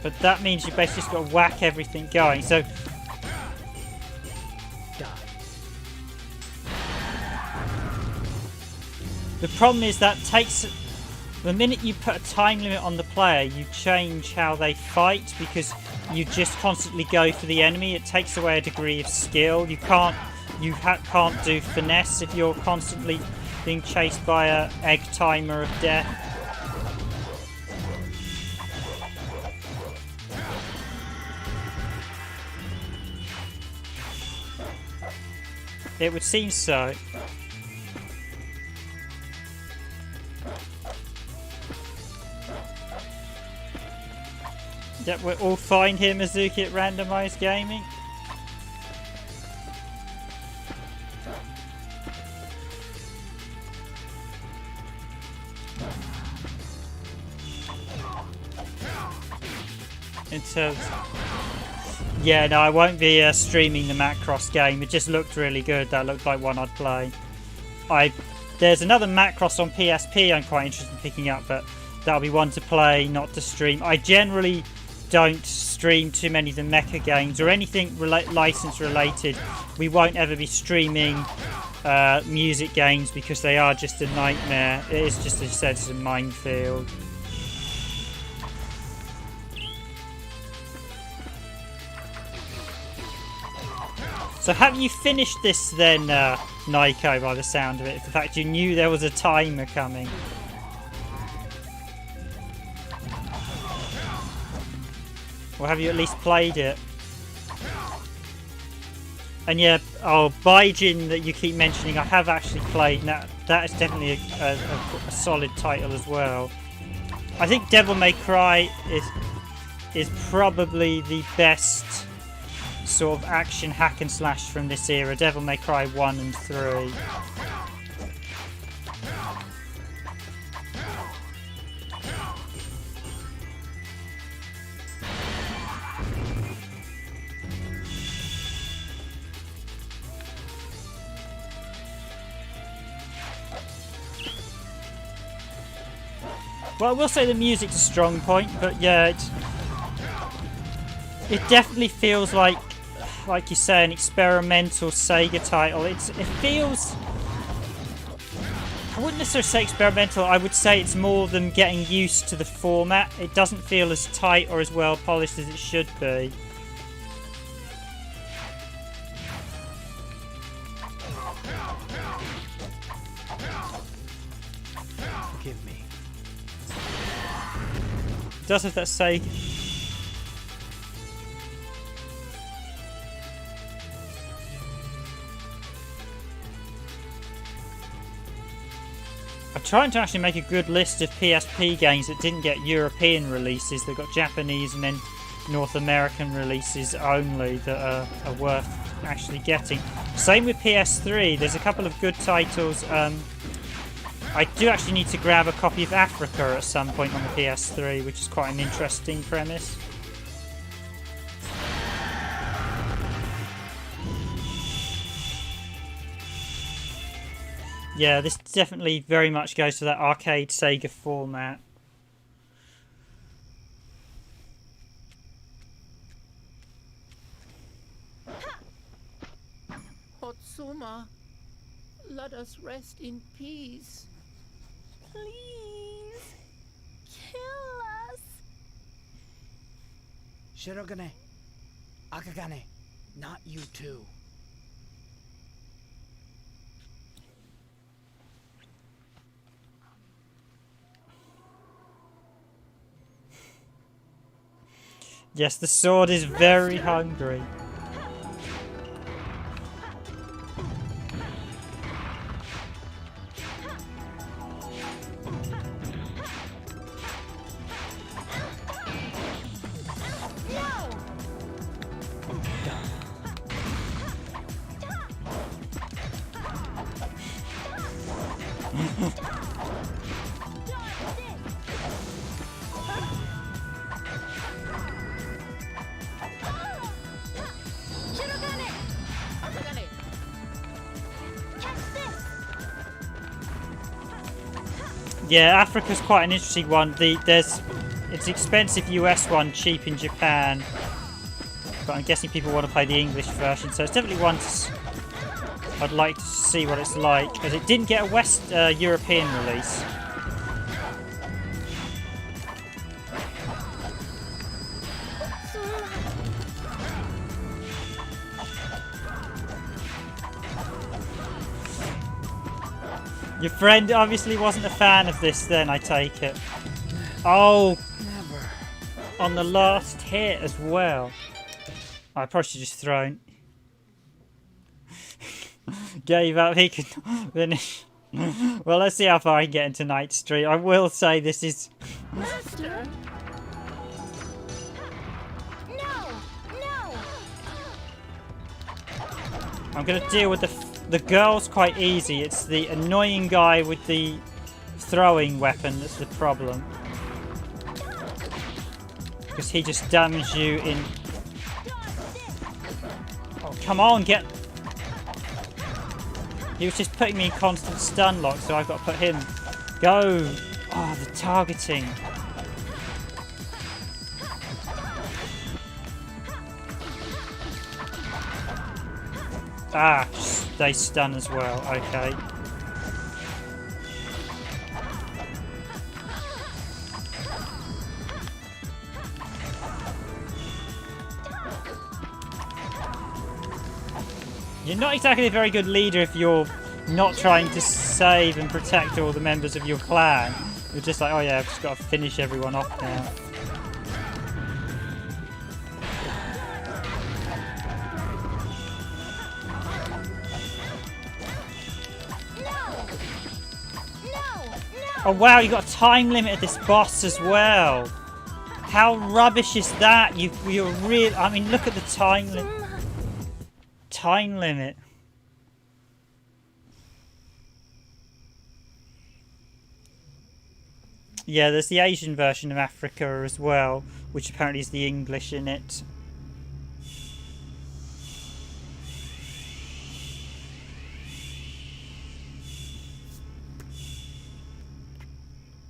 But that means you basically just got to whack everything going, so... The problem is that takes... The minute you put a time limit on the player, you change how they fight, because you just constantly go for the enemy. It takes away a degree of skill. You can't do finesse if you're constantly being chased by a egg timer of death. It would seem so. Yep, we're all fine here, Mizuki, at Randomised Gaming. In terms... Yeah, no, I won't be streaming the Macross game. It just looked really good. That looked like one I'd play. There's another Macross on PSP I'm quite interested in picking up, but that'll be one to play, not to stream. I generally don't stream too many of the mecha games or anything license related. We won't ever be streaming music games because they are just a nightmare. It is just, as I said, it's a minefield. So have you finished this then, Naiko by the sound of it. The fact you knew there was a timer coming. Or have you at least played it? And yeah, Baijin that you keep mentioning, I have actually played. Now, that is definitely a solid title as well. I think Devil May Cry is probably the best sort of action hack and slash from this era. Devil May Cry 1 and 3. Well, I will say the music's a strong point, but yeah, it definitely feels like you say, an experimental Sega title. It feels, I wouldn't necessarily say experimental, I would say it's more than getting used to the format. It doesn't feel as tight or as well polished as it should be. Forgive me. It does have that Sega. I'm trying to actually make a good list of PSP games that didn't get European releases, that got Japanese and then North American releases only, that are worth actually getting. Same with PS3, there's a couple of good titles. I do actually need to grab a copy of Africa at some point on the PS3, which is quite an interesting premise. Yeah, this definitely very much goes to that arcade Sega format. Hotsuma, let us rest in peace. Please. Kill us. Shirogane, Akagane, not you too. Yes, the sword is very hungry. Yeah, Africa's quite an interesting one. It's an expensive US one, cheap in Japan. But I'm guessing people want to play the English version, so it's definitely one I'd like to see what it's like, because it didn't get a West European release. Your friend obviously wasn't a fan of this then, I take it. Oh, Never. On the last hit as well. I probably should just thrown. Gave up, he could finish. Well, let's see how far I can get into Night Street. I will say this is... Master! No! No! I'm going to deal with the girl's quite easy. It's the annoying guy with the throwing weapon that's the problem. Because he just damages you in... Oh, come on, get... He was just putting me in constant stun lock, so I've got to put him... Go! Oh, the targeting. Ah, they stun as well, okay. You're not exactly a very good leader if you're not trying to save and protect all the members of your clan. You're just like, oh yeah, I've just got to finish everyone off now. Oh wow, you got a time limit at this boss as well. How rubbish is that? You're real. I mean, look at the time limit. Time limit. Yeah, there's the Asian version of Africa as well, which apparently is the English in it.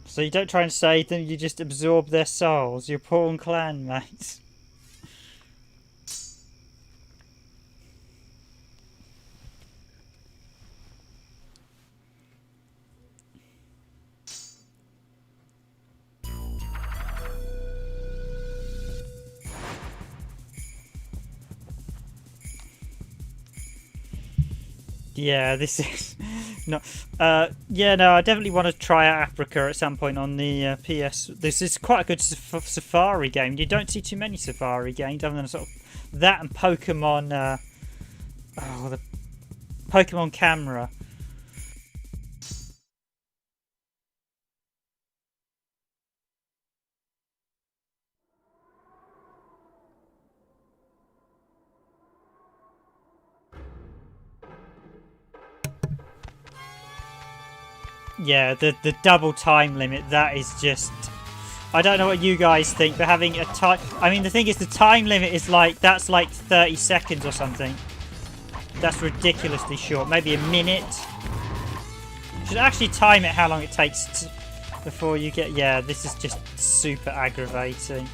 So you don't try and save them, you just absorb their souls, your pawn clan mates. Yeah, this is not. Yeah, no, I definitely want to try out Africa at some point on the PS. This is quite a good safari game. You don't see too many safari games other than sort of that and Pokemon. The Pokemon Camera. Yeah, the double time limit, that is just... I don't know what you guys think, but having a time... I mean, the thing is, the time limit is like... That's like 30 seconds or something. That's ridiculously short. Maybe a minute. Should actually time it how long it takes before you get... Yeah, this is just super aggravating.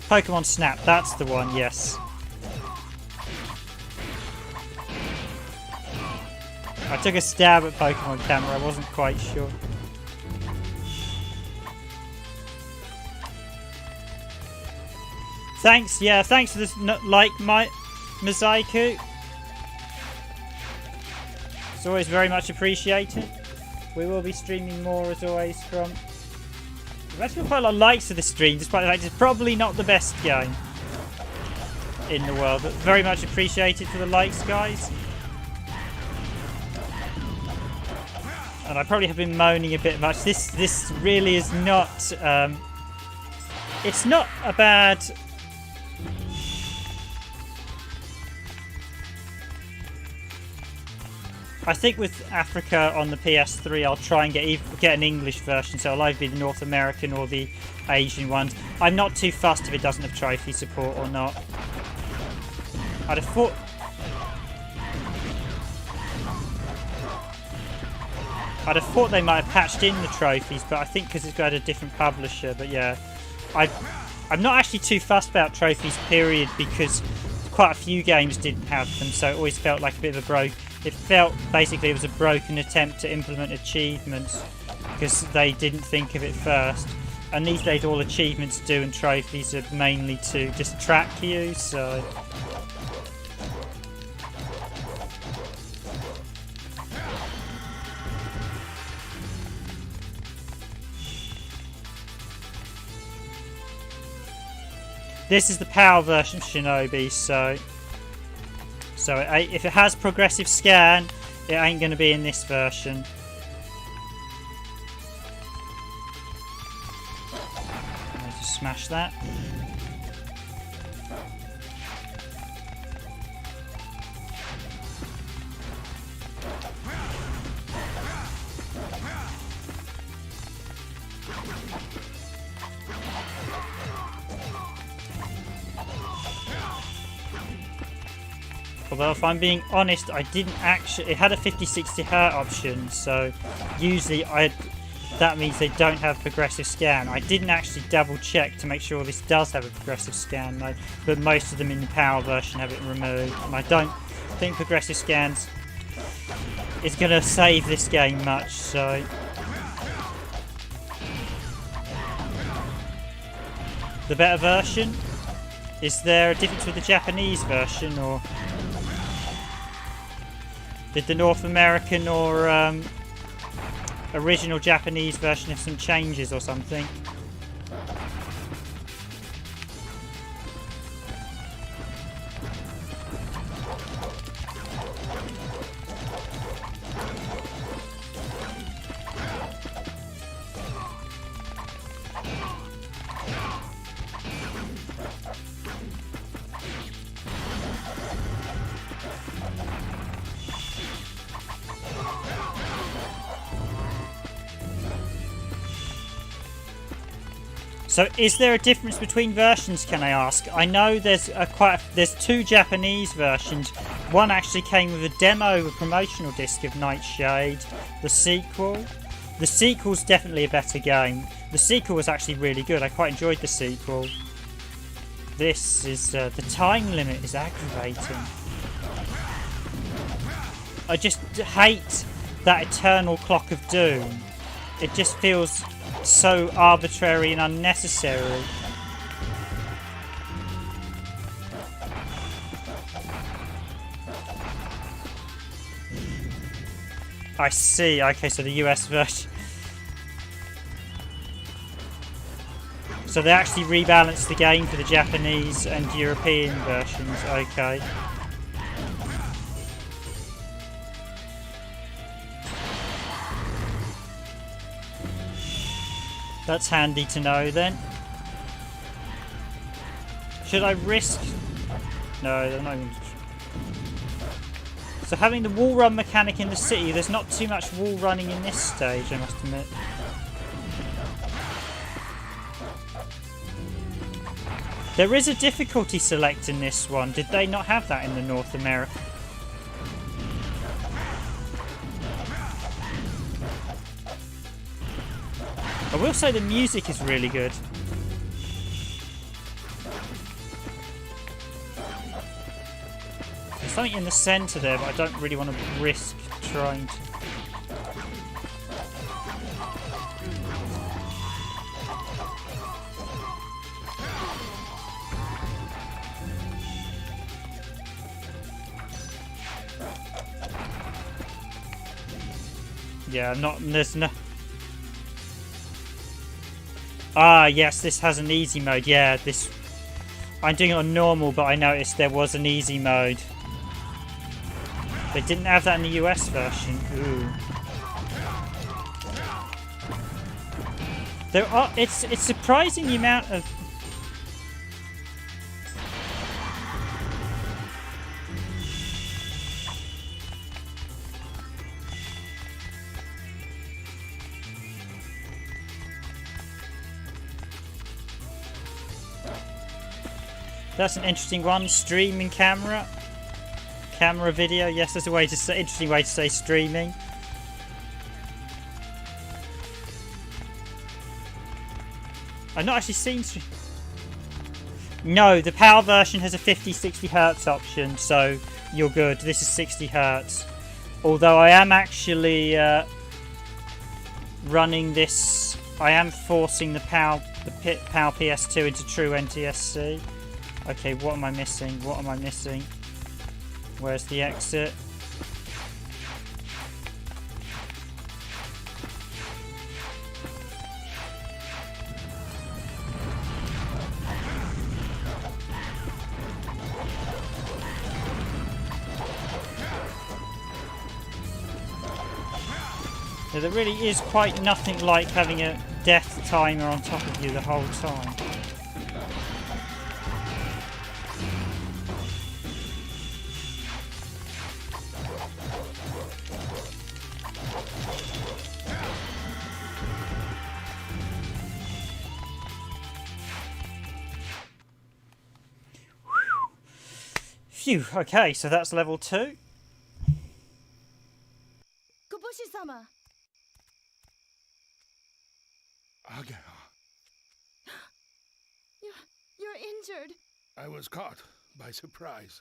Pokemon Snap, that's the one, yes. I took a stab at Pokemon Camera, I wasn't quite sure. Thanks, yeah, thanks for this, like, Mosaiku. It's always very much appreciated. We will be streaming more, as always, from... I've actually got quite a lot of likes for this stream, despite the fact it's probably not the best game in the world. But very much appreciated for the likes, guys. And I probably have been moaning a bit much. This really is not... it's not a bad... I think with Africa on the PS3, I'll try and get an English version, so it'll either be the North American or the Asian ones. I'm not too fussed if it doesn't have trophy support or not. I'd have thought they might have patched in the trophies, but I think because it's got a different publisher. But yeah, I'm not actually too fussed about trophies, period, because quite a few games didn't have them, so it always felt like a bit of a broke. It felt basically it was a broken attempt to implement achievements because they didn't think of it first. And these days all achievements do and trophies are mainly to just track you, so... This is the PAL version of Shinobi, so if it has progressive scan, it ain't going to be in this version. I'll just smash that. Although if I'm being honest, I didn't actually... It had a 50-60 Hz option, so usually that means they don't have progressive scan. I didn't actually double check to make sure this does have a progressive scan mode, but most of them in the PAL version have it removed. And I don't think progressive scans is going to save this game much, so... The better version? Is there a difference with the Japanese version, or did the North American or original Japanese version have some changes or something? So is there a difference between versions, can I ask? I know there's there's 2 Japanese versions. One actually came with a demo, a promotional disc of Nightshade, the sequel. The sequel's definitely a better game. The sequel was actually really good. I quite enjoyed the sequel. This is, the time limit is aggravating. I just hate that eternal clock of doom. It just feels so arbitrary and unnecessary. I see. Okay, so the US version. So they actually rebalanced the game for the Japanese and European versions. Okay. That's handy to know then. Should I risk? No, they're not even. So having the wall run mechanic in the city, there's not too much wall running in this stage, I must admit. There is a difficulty select in this one. Did they not have that in the North America? I will say the music is really good. There's something in the centre there, but I don't really want to risk trying to. Yeah, there's no. Ah, yes, this has an easy mode. Yeah, this. I'm doing it on normal, but I noticed there was an easy mode. They didn't have that in the US version. Ooh. There are. It's surprising the amount of. That's an interesting one. Streaming camera video. Yes, that's a way to say, interesting way to say streaming. I've not actually seen. No, the PAL version has a 50-60 hertz option, so you're good. This is 60 hertz. Although I am actually running this. I am forcing the PAL PS2 into true NTSC. Okay, what am I missing? What am I missing? Where's the exit? Yeah, there really is quite nothing like having a death timer on top of you the whole time. Phew, okay, so that's level 2. Kobushi-sama! Aga, You're injured. I was caught by surprise.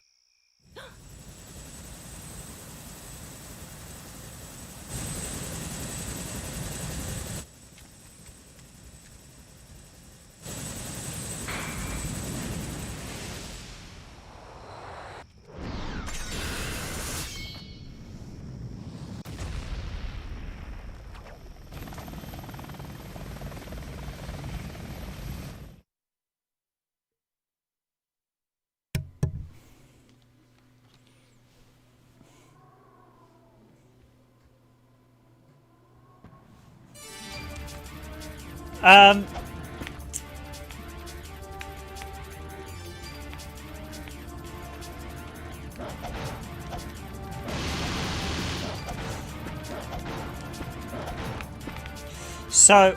So,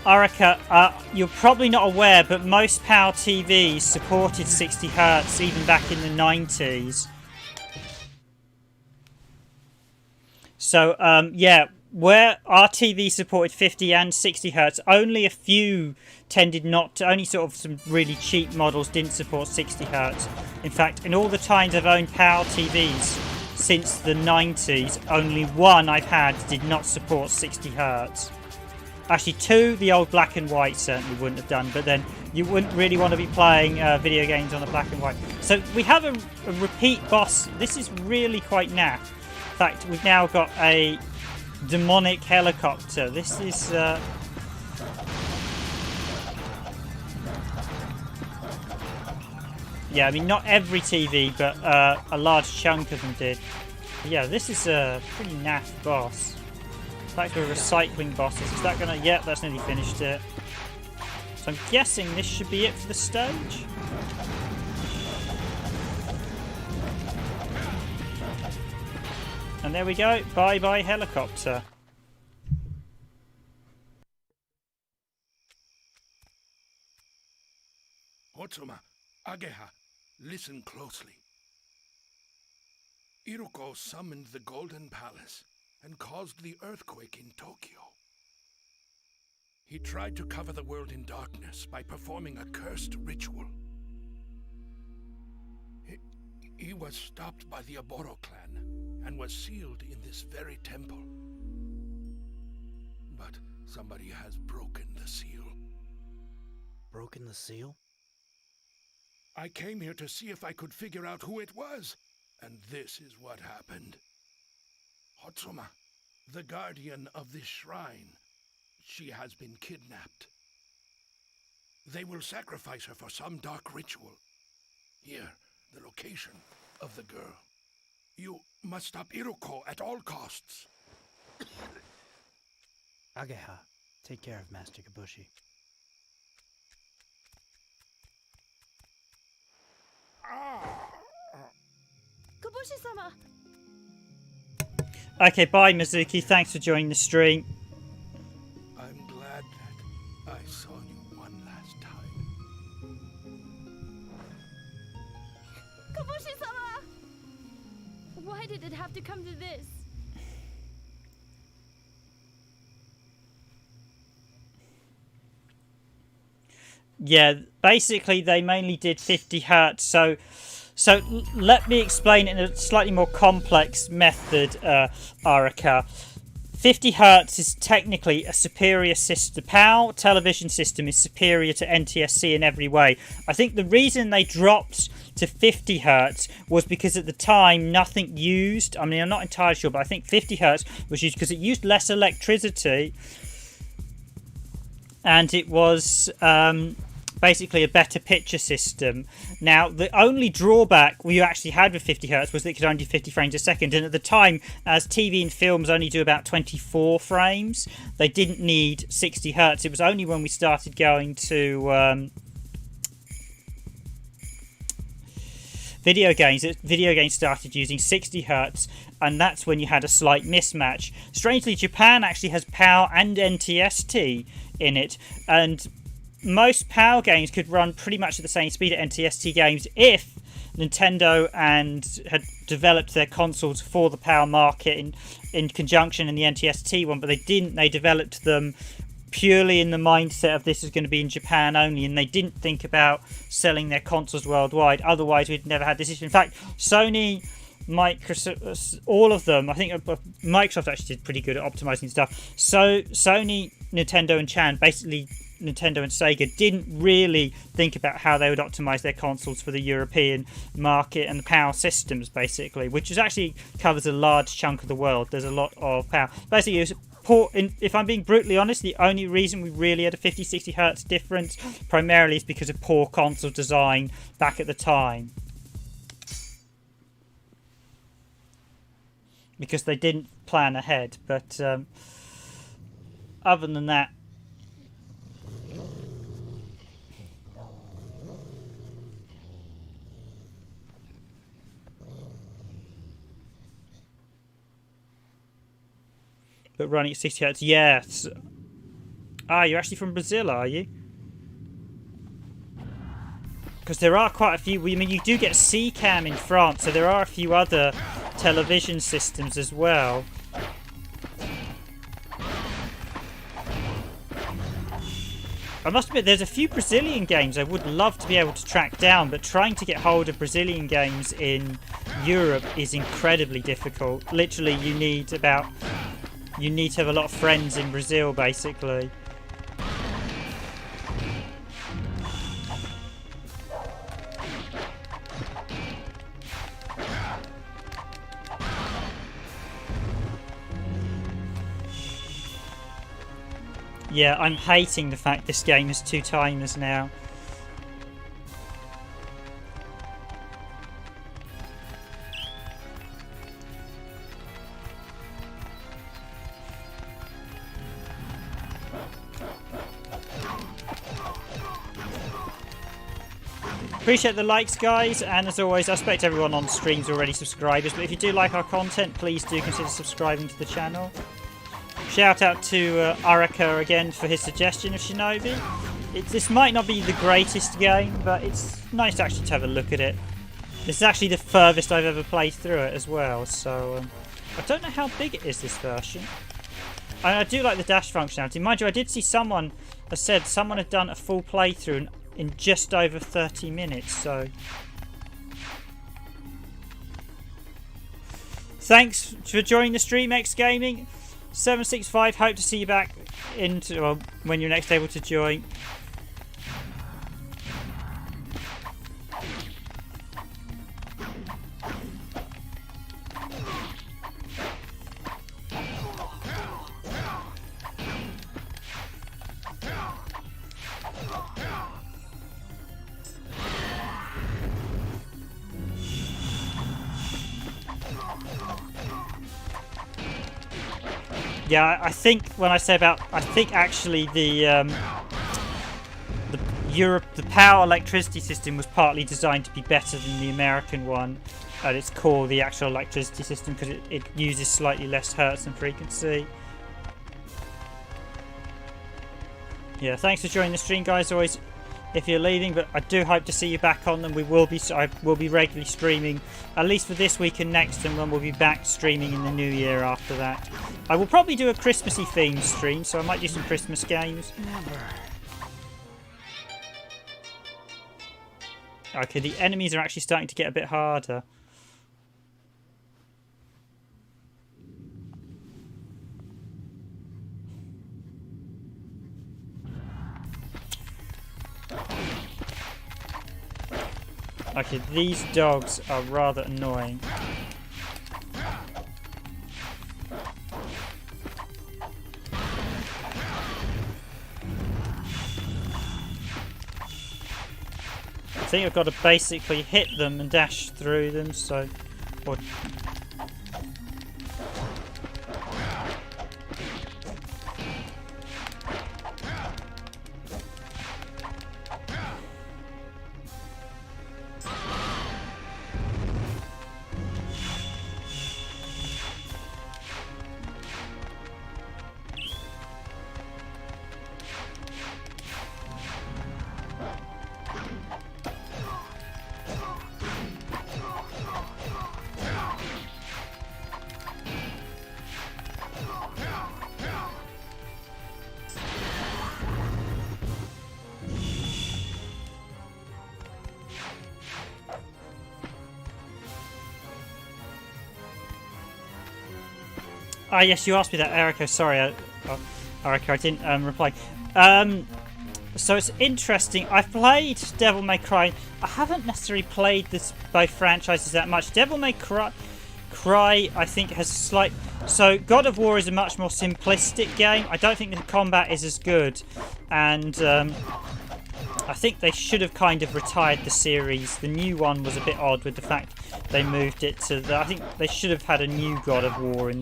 Arika, you're probably not aware, but most PAL TVs supported 60 Hz even back in the 90s. So, yeah, where our TV supported 50 and 60 Hz, only a few tended not to, only sort of some really cheap models didn't support 60 Hz. In fact, in all the times I've owned PAL TVs since the 90s, only one I've had did not support 60 Hz. Actually, two, the old black and white certainly wouldn't have done, but then you wouldn't really want to be playing video games on the black and white. So we have a repeat boss. This is really quite naff. In fact, we've now got a demonic helicopter. This is... yeah, I mean, not every TV, but a large chunk of them did. But yeah, this is a pretty naff boss. Back to recycling bosses. Is that gonna... Yep, that's nearly finished it. So I'm guessing this should be it for the stage. And there we go. Bye-bye helicopter. Hotsuma, Ageha, listen closely. Iruko summoned the Golden Palace and caused the earthquake in Tokyo. He tried to cover the world in darkness by performing a cursed ritual. He was stopped by the Oboro clan and was sealed in this very temple. But somebody has broken the seal. Broken the seal? I came here to see if I could figure out who it was, and this is what happened. Hotsuma, the guardian of this shrine, she has been kidnapped. They will sacrifice her for some dark ritual. Here, the location of the girl. You must stop Iruko at all costs. Ageha, take care of Master Kabushi. Kabushi-sama! Okay, bye Mizuki. Thanks for joining the stream. I'm glad that I saw you one last time. Kabushi-sama! Why did it have to come to this? Yeah, basically they mainly did 50 Hz. So let me explain it in a slightly more complex method, Arika. 50 Hz is technically a superior system. The PAL television system is superior to NTSC in every way. I think the reason they dropped to 50 Hz was because at the time nothing used. I mean, I'm not entirely sure, but I think 50 Hz was used because it used less electricity. And it was basically a better picture system. Now, the only drawback we actually had with 50 Hz was that it could only do 50 frames a second. And at the time, as TV and films only do about 24 frames, they didn't need 60 Hz. It was only when we started going to video games that video games started using 60 Hz. And that's when you had a slight mismatch. Strangely, Japan actually has PAL and NTST in it, and most PAL games could run pretty much at the same speed at NTST games if Nintendo had developed their consoles for the PAL market in conjunction in the NTST one, but they didn't. They developed them purely in the mindset of this is going to be in Japan only, and they didn't think about selling their consoles worldwide. Otherwise, we'd never had this issue. In fact, Sony, Microsoft, all of them, I think Microsoft actually did pretty good at optimizing stuff. So Sony, Nintendo and Chan, basically Nintendo and Sega, didn't really think about how they would optimize their consoles for the European market and the PAL systems, basically, which is actually covers a large chunk of the world. There's a lot of PAL. Basically, it was poor, if I'm being brutally honest, the only reason we really had a 50-60 Hz difference primarily is because of poor console design back at the time. Because they didn't plan ahead, but other than that, but running at 60 Hz. Yes. Ah, you're actually from Brazil, are you? Because there are quite a few. I mean, you do get C-Cam in France, so there are a few other television systems as well. I must admit, there's a few Brazilian games I would love to be able to track down, but trying to get hold of Brazilian games in Europe is incredibly difficult. Literally, you need to have a lot of friends in Brazil, basically. Yeah, I'm hating the fact this game has 2 timers now. Appreciate the likes, guys, and as always, I expect everyone on stream's already subscribers, but if you do like our content, please do consider subscribing to the channel. Shout out to Araka again for his suggestion of Shinobi. This might not be the greatest game, but it's nice actually to have a look at it. This is actually the furthest I've ever played through it as well, so I don't know how big it is, this version. And I do like the dash functionality. Mind you, I did see someone had done a full playthrough in just over 30 minutes, so... Thanks for joining the stream, X Gaming. 765, hope to see you back when you're next able to join. Yeah, I think when I say about, I think actually the power electricity system was partly designed to be better than the American one at its core, the actual electricity system, because it uses slightly less hertz and frequency. Yeah, thanks for joining the stream, guys. Always, if you're leaving, but I do hope to see you back on them. I will be regularly streaming, at least for this week and next, and then we'll be back streaming in the new year after that. I will probably do a Christmassy themed stream, so I might do some Christmas games. Okay, the enemies are actually starting to get a bit harder. Okay, these dogs are rather annoying. I think I've got to basically hit them and dash through them, so... Or, Ah, yes, you asked me that, Erica. Sorry, Erica, I didn't reply. So it's interesting. I've played Devil May Cry. I haven't necessarily played both franchises that much. Devil May Cry, I think, has slight... So God of War is a much more simplistic game. I don't think the combat is as good. And I think they should have kind of retired the series. The new one was a bit odd with the fact they moved it to the... I think they should have had a new God of War in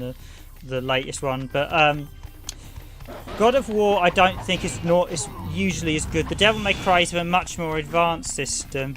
the latest one, but God of War I don't think is usually as good. The Devil May Cry have a much more advanced system.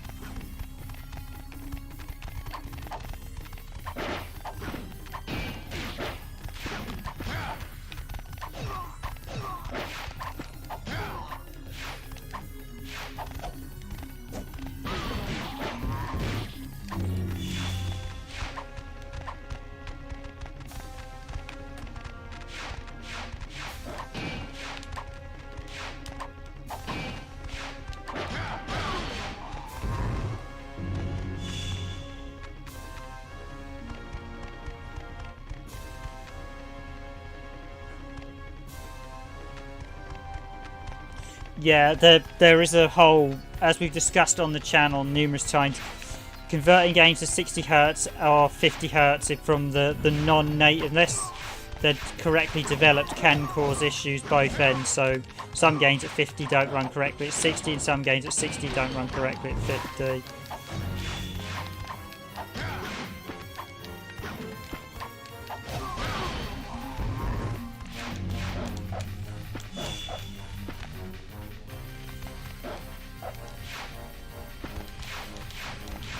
Yeah, there is a whole, as we've discussed on the channel numerous times, converting games to 60 Hz or 50 Hz from the non-native, unless they're correctly developed, can cause issues both ends. So some games at 50 don't run correctly at 60, and some games at 60 don't run correctly at 50.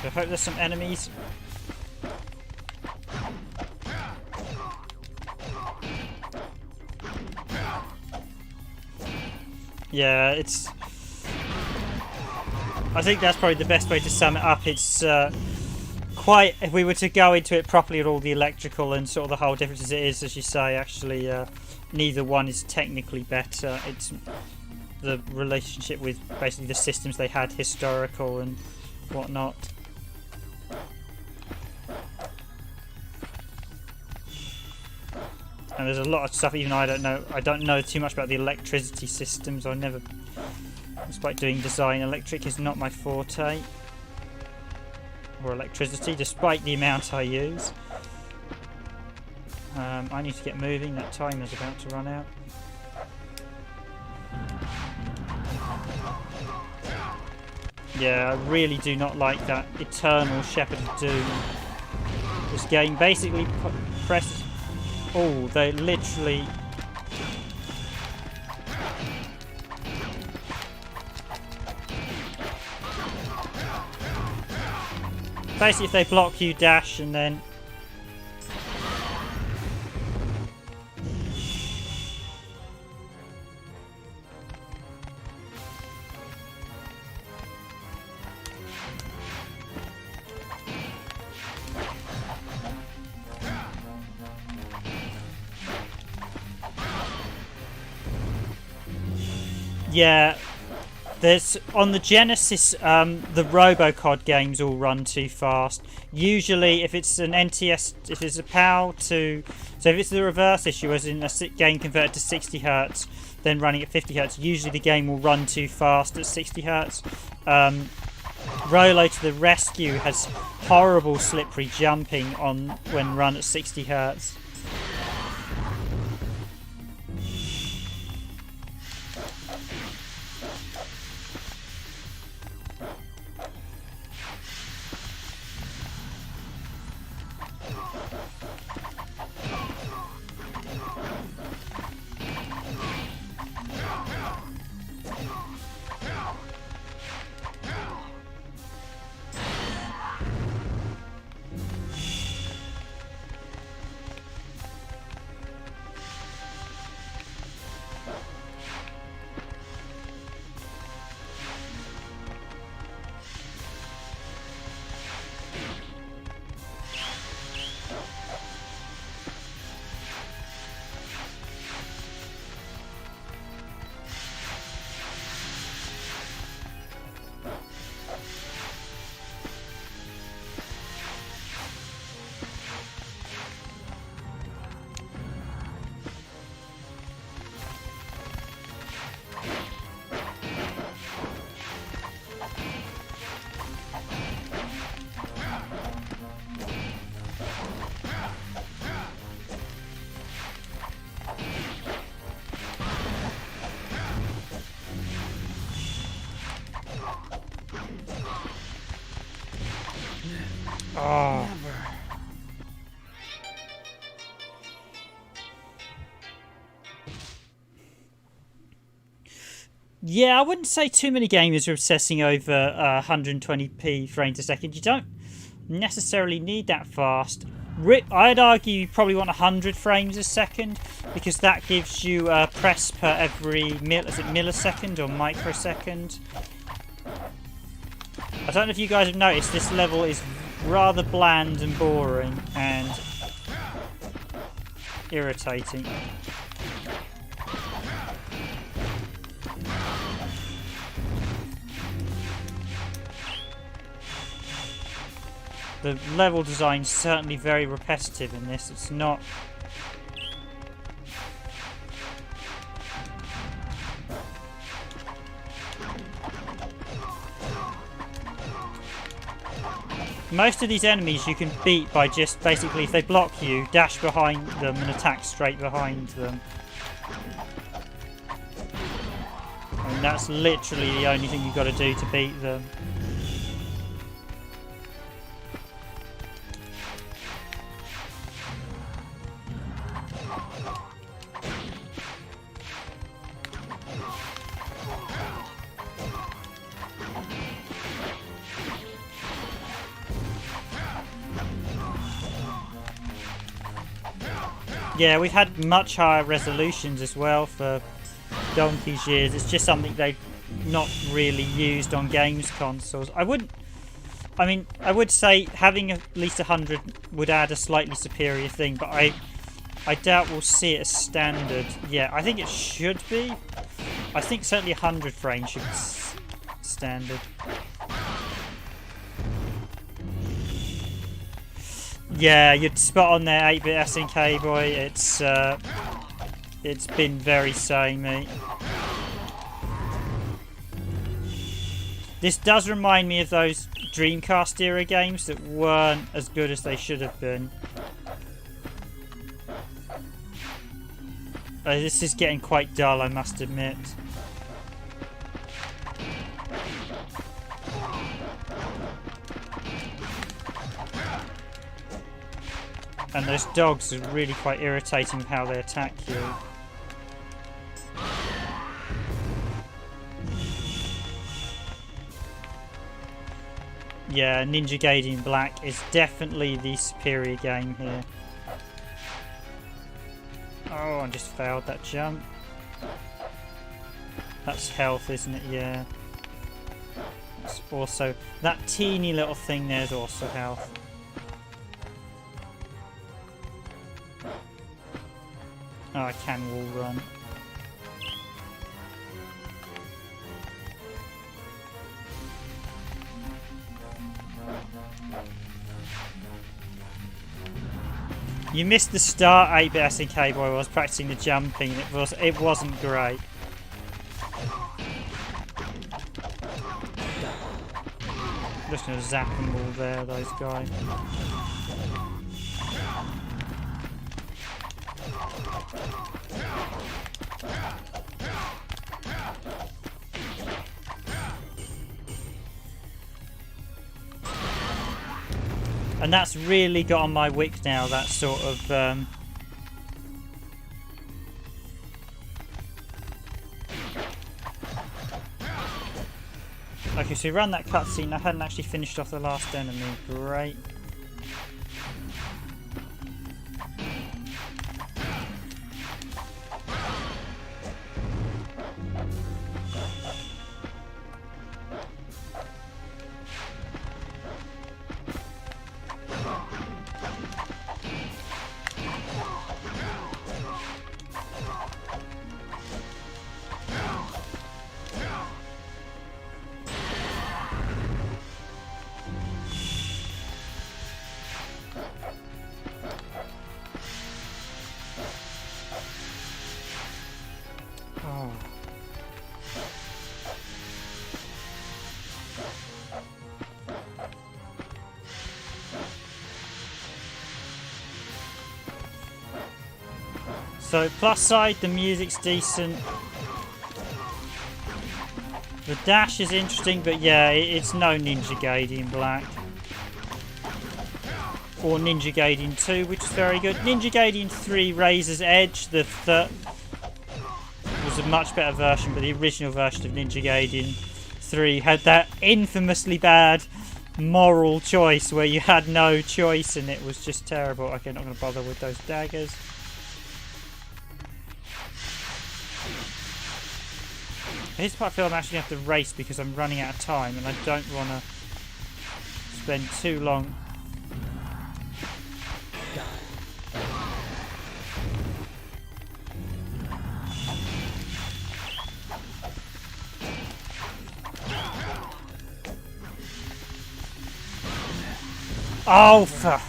I hope there's some enemies. Yeah, it's... I think that's probably the best way to sum it up. It's quite... If we were to go into it properly with all the electrical and sort of the whole differences, it is, as you say, actually neither one is technically better. It's the relationship with basically the systems they had, historical and whatnot. And there's a lot of stuff even I don't know too much about the electricity systems. Despite doing design, electric is not my forte. Or electricity, despite the amount I use. I need to get moving, that timer's about to run out. Yeah, I really do not like that eternal Shepherd of Doom. This game basically presses... Oh, they literally... Basically, if they block you, dash, and then... Yeah, there's on the Genesis, the RoboCod games all run too fast. Usually, if it's an NTS, if it's a PAL to, so if it's the reverse issue, as in a game converted to 60 Hz, then running at 50 Hz, usually the game will run too fast at 60 Hz. Rolo to the Rescue has horrible slippery jumping on when run at 60 Hz. Oh. Yeah, I wouldn't say too many gamers are obsessing over 120p frames a second. You don't necessarily need that fast. I'd argue you probably want 100 frames a second, because that gives you press per every millisecond or microsecond. I don't know if you guys have noticed, this level is rather bland and boring and irritating. The level design is certainly very repetitive in this. It's not... most of these enemies you can beat by just basically, if they block you, dash behind them and attack straight behind them. And that's literally the only thing you've got to do to beat them. Yeah, we've had much higher resolutions as well for donkey's years. It's just something they've not really used on games consoles. I would say having at least 100 would add a slightly superior thing, but I doubt we'll see it as standard. Yeah, I think it should be. I think certainly 100 frames should be standard. Yeah, you'd spot on there, 8-bit SNK boy. It's been very samey. This does remind me of those Dreamcast era games that weren't as good as they should have been. This is getting quite dull, I must admit. And those dogs are really quite irritating with how they attack you. Yeah, Ninja Gaiden Black is definitely the superior game here. Oh, I just failed that jump. That's health, isn't it? Yeah. It's also, that teeny little thing there is also health. Oh, I can wall run. You missed the start, 8-bit SNK boy. I was practicing the jumping. It wasn't great. Just gonna zap them all there, those guys. And that's really got on my wick now, that sort of okay, so we ran that cutscene. I hadn't actually finished off the last enemy. Great. So, plus side, the music's decent. The dash is interesting, but yeah, it's no Ninja Gaiden Black. Or Ninja Gaiden 2, which is very good. Ninja Gaiden 3 Razor's Edge, was a much better version, but the original version of Ninja Gaiden 3 had that infamously bad moral choice where you had no choice and it was just terrible. Okay, not going to bother with those daggers. Here's the part I feel I'm actually going to have to race because I'm running out of time and I don't want to spend too long. Oh, fuck.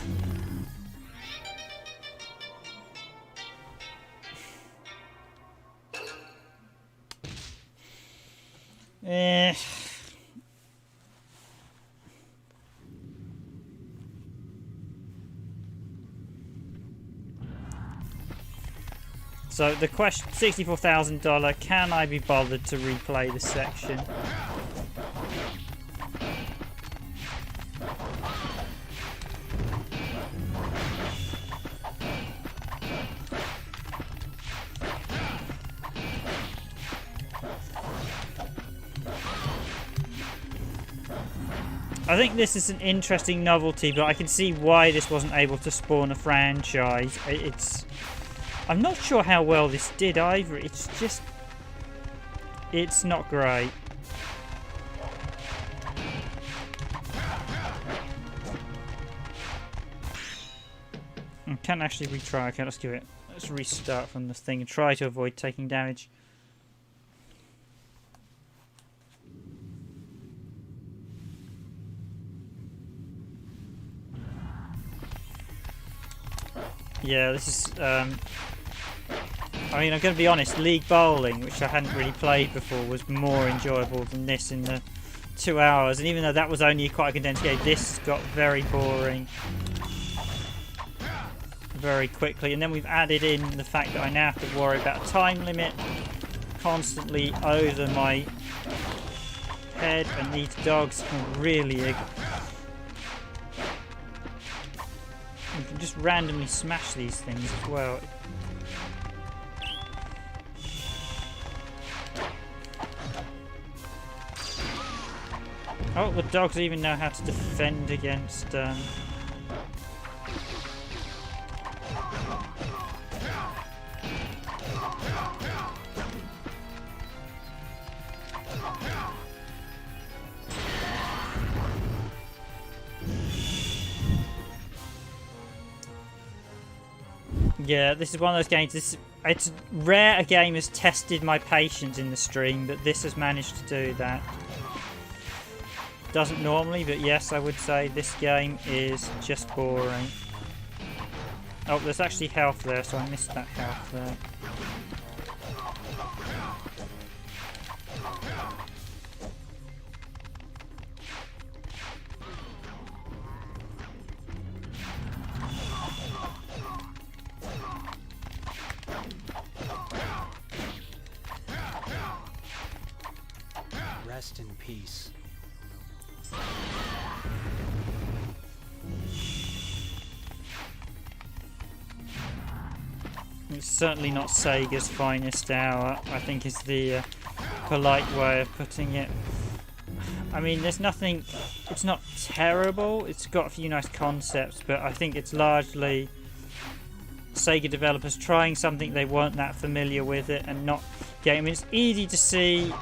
So the question, $64,000, can I be bothered to replay this section? I think this is an interesting novelty, but I can see why this wasn't able to spawn a franchise. I'm not sure how well this did either. It's not great. I can't actually retry. Okay, let's restart from this thing and try to avoid taking damage. Yeah, this is, I mean, I'm going to be honest, League Bowling, which I hadn't really played before, was more enjoyable than this in the 2 hours. And even though that was only quite a condensed game, this got very boring very quickly. And then we've added in the fact that I now have to worry about a time limit constantly over my head, and these dogs can really... You can just randomly smash these things as well. Oh, the dogs even know how to defend against... Yeah, this is one of those games. It's rare a game has tested my patience in the stream, but this has managed to do that. Doesn't normally, but yes, I would say this game is just boring. Oh, there's actually health there, so I missed that health there. Rest in peace. It's certainly not Sega's finest hour, I think is the polite way of putting it. I mean, there's nothing... It's not terrible. It's got a few nice concepts, but I think it's largely Sega developers trying something they weren't that familiar with it and not getting... I mean, it's easy to see...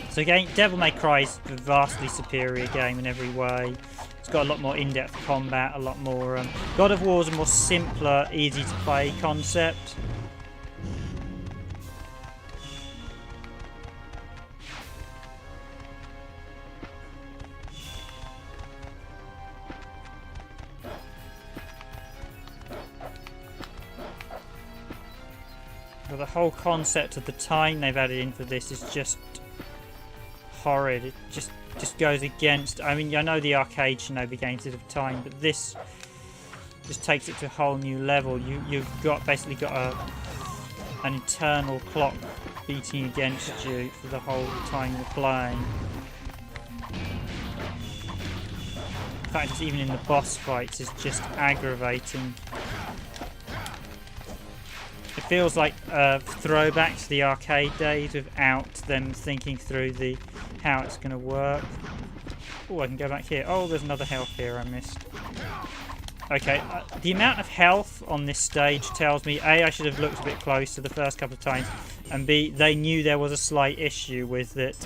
So again, Devil May Cry is a vastly superior game in every way. It's got a lot more in-depth combat, a lot more... God of War is a more simpler, easy-to-play concept. But the whole concept of the time they've added in for this is just horrid. It just goes against... I mean, I know the arcade Shinobi games did have time, but this just takes it to a whole new level. You've basically got an internal clock beating against you for the whole time you're playing. In fact, it's even in the boss fights, it's just aggravating. It feels like a throwback to the arcade days without them thinking through how it's going to work. Oh, I can go back here. Oh, there's another health here I missed. Okay, the amount of health on this stage tells me A, I should have looked a bit closer the first couple of times, and B, they knew there was a slight issue with it.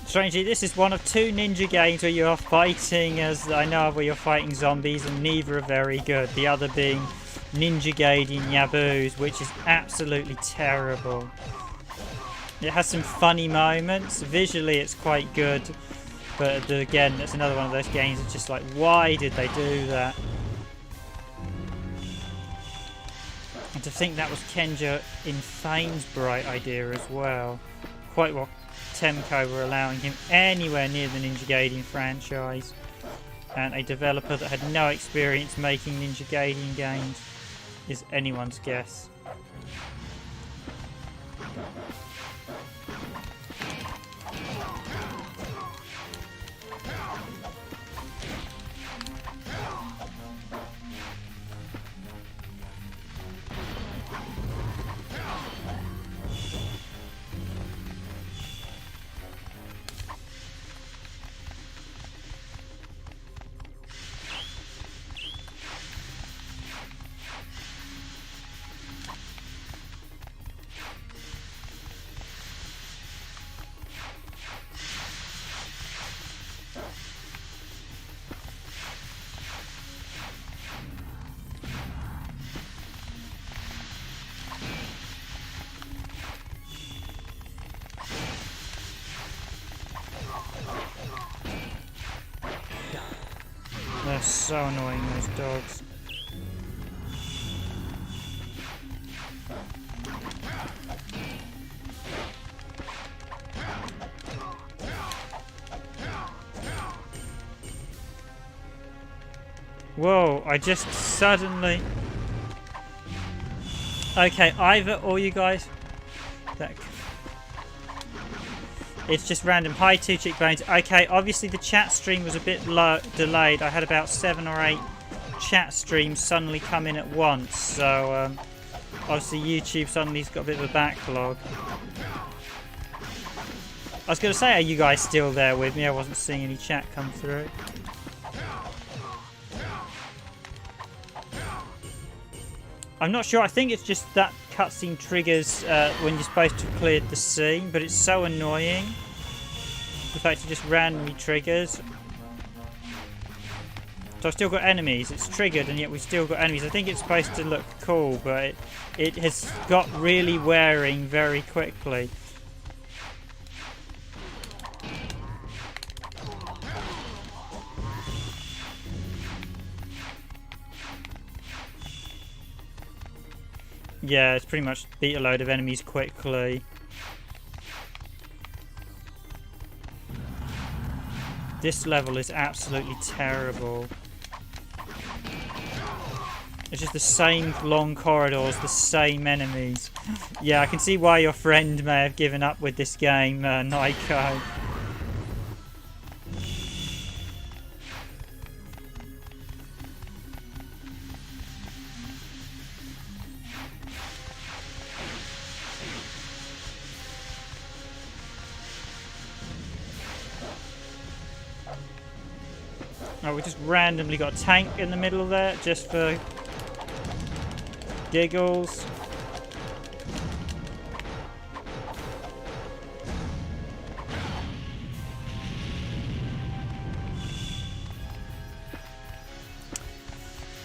Strangely, this is one of two ninja games where you're fighting, as I know of, where you're fighting zombies, and neither are very good. The other being Ninja Gaiden Yaboos, which is absolutely terrible. It has some funny moments. Visually, it's quite good. But again, that's another one of those games that's just like, why did they do that? And to think that was Kenja Infame's bright idea as well. Quite what Temco were allowing him anywhere near the Ninja Gaiden franchise. And a developer that had no experience making Ninja Gaiden games is anyone's guess. They're so annoying, those dogs. Whoa, I just suddenly... Okay, either or you guys... It's just random. Hi, Two Cheekbones. Okay, obviously the chat stream was a bit delayed. I had about 7 or 8 chat streams suddenly come in at once. So, obviously YouTube suddenly's got a bit of a backlog. I was going to say, are you guys still there with me? I wasn't seeing any chat come through. I'm not sure. I think it's just that cutscene triggers when you're supposed to have cleared the scene, but it's so annoying. The fact it just randomly triggers. So I've still got enemies. It's triggered, and yet we've still got enemies. I think it's supposed to look cool, but it has got really wearing very quickly. Yeah, it's pretty much beat a load of enemies quickly. This level is absolutely terrible. It's just the same long corridors, the same enemies. Yeah, I can see why your friend may have given up with this game, Naiko. Oh, we just randomly got a tank in the middle there, just for giggles.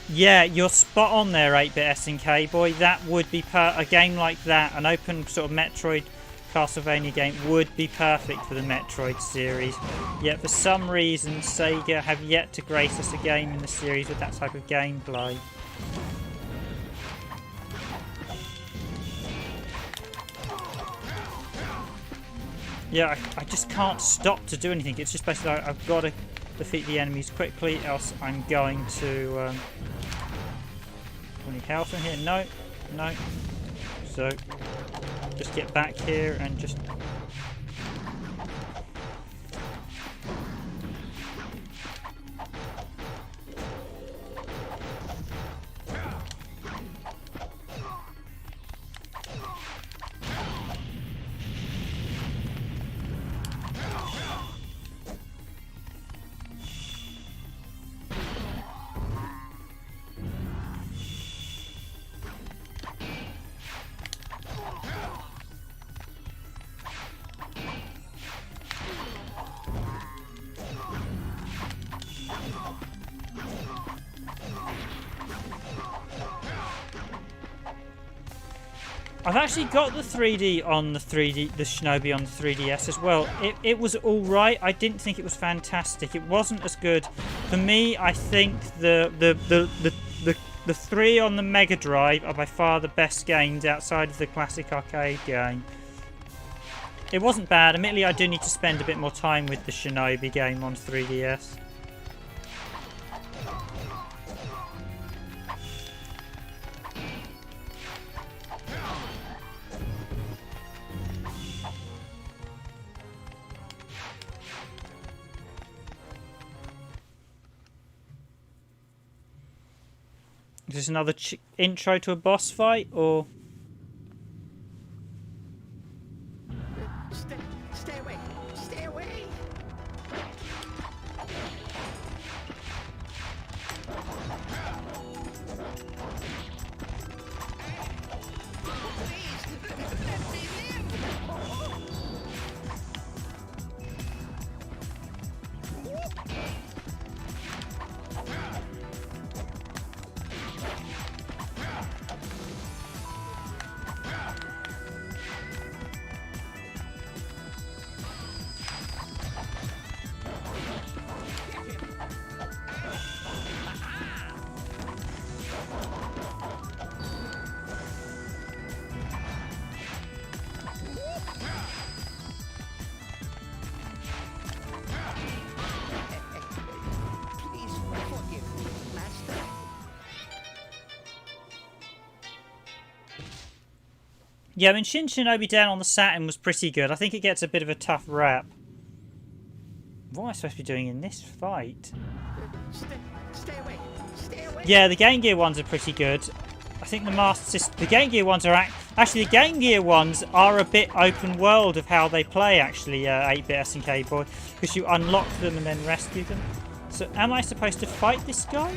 Yeah, you're spot on there, 8-bit SNK boy. That would be a game like that, an open sort of Metroid Castlevania game would be perfect for the Metroid series. Yet for some reason Sega have yet to grace us a game in the series with that type of gameplay. Yeah, I just can't stop to do anything. It's just basically I've got to defeat the enemies quickly, else I'm going to... any health in here? No, no. So... just get back here and just... I've actually got the 3D on the Shinobi on the 3DS as well. It was all right. I didn't think it was fantastic. It wasn't as good. For me, I think the 3 on the Mega Drive are by far the best games outside of the classic arcade game. It wasn't bad. Admittedly, I do need to spend a bit more time with the Shinobi game on 3DS. Is this another intro to a boss fight, or...? Stay away! Stay away! Yeah, I mean, Shin Shinobi down on the Saturn was pretty good. I think it gets a bit of a tough rap. What am I supposed to be doing in this fight? Stay away! Stay away! Yeah, the Game Gear ones are pretty good. I think the Master System... The Game Gear ones are... Actually, the Game Gear ones are a bit open world of how they play, actually, 8-bit SNK Boy. Because you unlock them and then rescue them. So, am I supposed to fight this guy?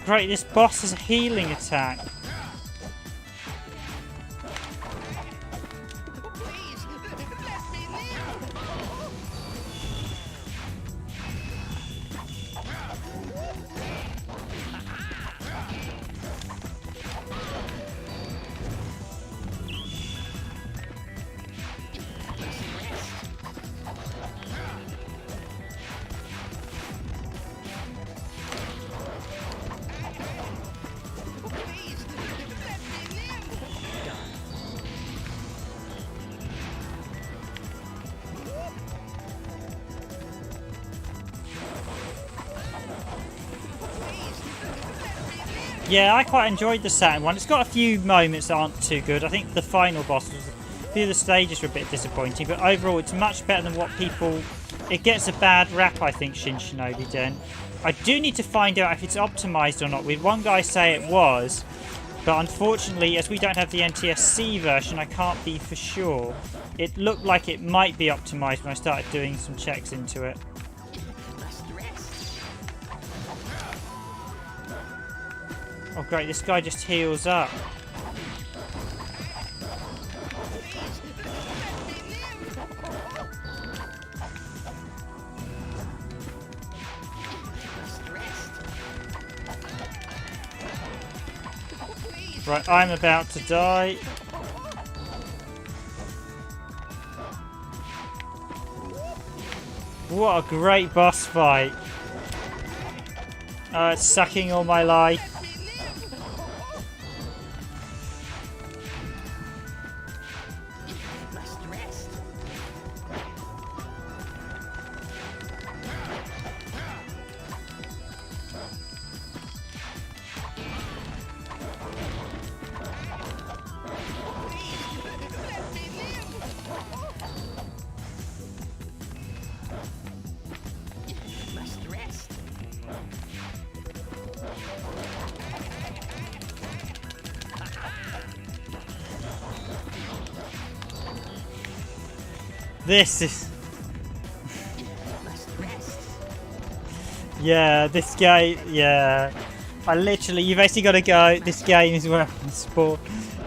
Great, this boss has a healing attack. Yeah, I quite enjoyed the Saturn one. It's got a few moments that aren't too good. I think the final boss was... A few of the stages were a bit disappointing, but overall it's much better than what people... It gets a bad rap, I think, Shin Shinobi Den. I do need to find out if it's optimised or not. We had one guy say it was, but unfortunately, as we don't have the NTSC version, I can't be for sure. It looked like it might be optimised when I started doing some checks into it. Oh great, this guy just heals up. Right, I'm about to die. What a great boss fight. Oh, it's sucking all my life. This is... Yeah, this game, yeah. I literally, you basically got to go, this game is where I spawn.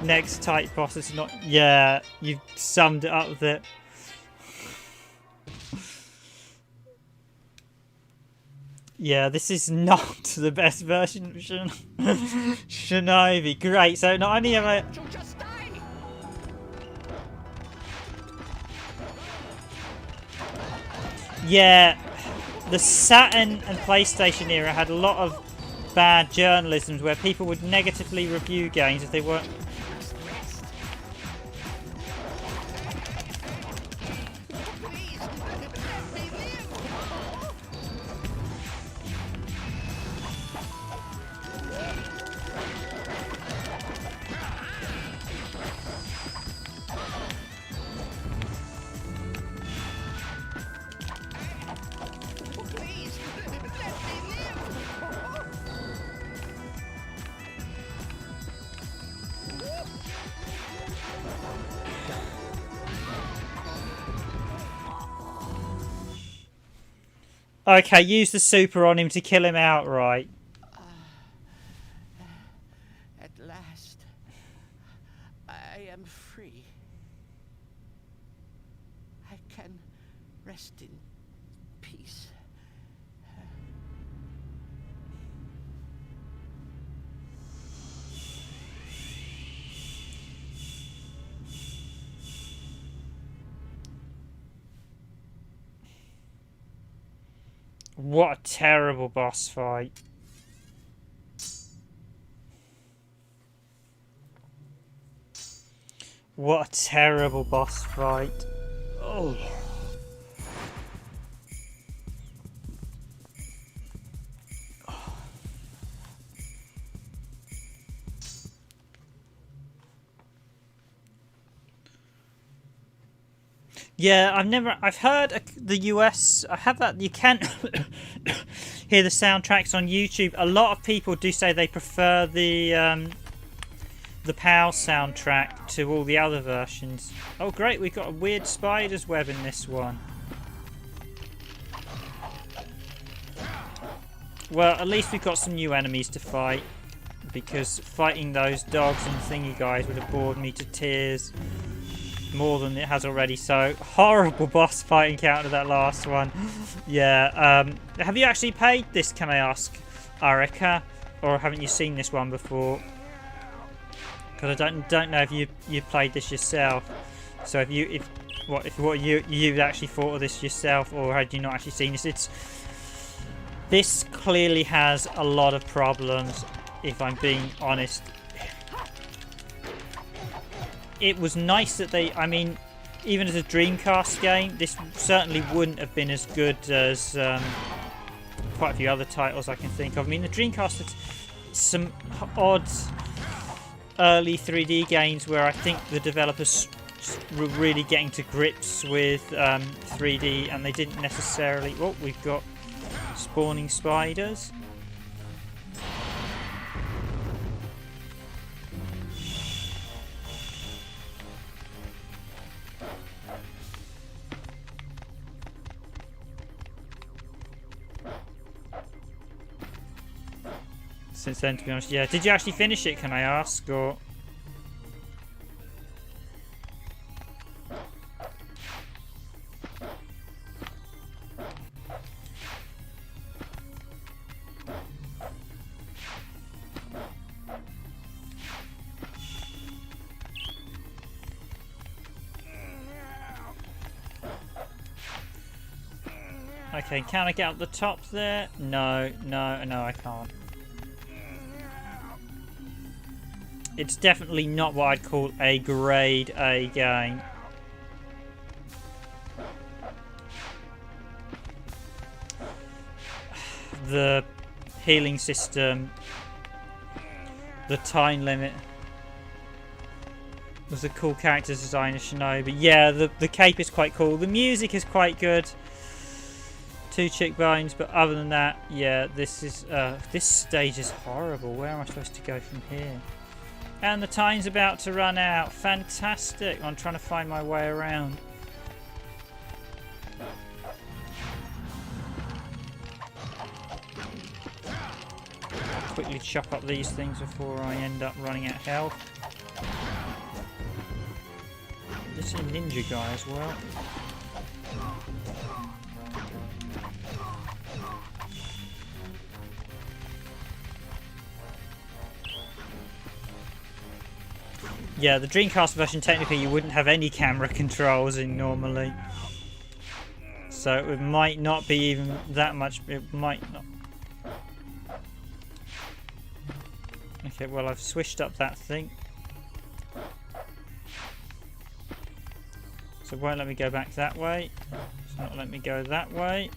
Next type boss is not, yeah, you've summed it up with it. Yeah, this is not the best version of Shinobi. Great, so not only have I... Yeah, the Saturn and PlayStation era had a lot of bad journalism where people would negatively review games if they weren't... Okay, use the super on him to kill him outright. At last, I am free. I can rest in peace. What a terrible boss fight. What a terrible boss fight. Oh. Yeah, I've heard the US, I have that, you can hear the soundtracks on YouTube. A lot of people do say they prefer the PAL soundtrack to all the other versions. Oh great, we've got a weird spider's web in this one. Well, at least we've got some new enemies to fight, because fighting those dogs and thingy guys would have bored me to tears. More than it has already. So horrible boss fight encounter, that last one. Yeah, have you actually played this, can I ask, Arika, or haven't you seen this one before? Because I don't know if you played this yourself. So if you've actually thought of this yourself, or had you not actually seen this? This clearly has a lot of problems, if I'm being honest. It was nice that they, I mean, even as a Dreamcast game, this certainly wouldn't have been as good as quite a few other titles I can think of. I mean, the Dreamcast had some odd early 3D games where I think the developers were really getting to grips with 3D, and they didn't necessarily... Oh, we've got spawning spiders. Since then, to be honest, yeah. Did you actually finish it, can I ask, or...? Okay, can I get up the top there? No, I can't. It's definitely not what I'd call a grade A game. The healing system, the time limit, was a cool character design of Shinobi. Yeah, the cape is quite cool. The music is quite good. 2 cheekbones, but other than that, yeah, this stage is horrible. Where am I supposed to go from here? And the time's about to run out. Fantastic. I'm trying to find my way around. quickly chop up these things before I end up running out of health. This is a ninja guy as well. Yeah, the Dreamcast version, technically you wouldn't have any camera controls in normally. So it might not be even that much, it might not. Okay, well I've switched up that thing. So it won't let me go back that way. It's not letting me go that way.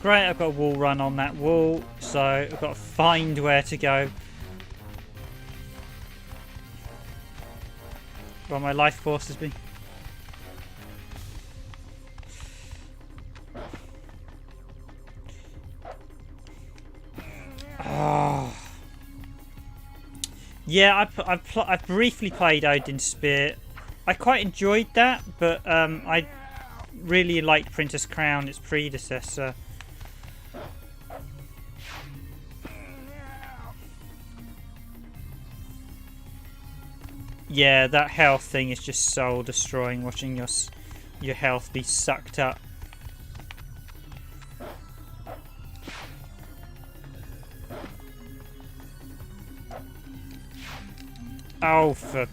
Great, I've got a wall run on that wall, so I've got to find where to go. Well, my life force has been... Oh. Yeah, I briefly played Odin's Spear. I quite enjoyed that, but I really liked Princess Crown, its predecessor. Yeah, that health thing is just soul destroying, watching your health be sucked up. Oh, for...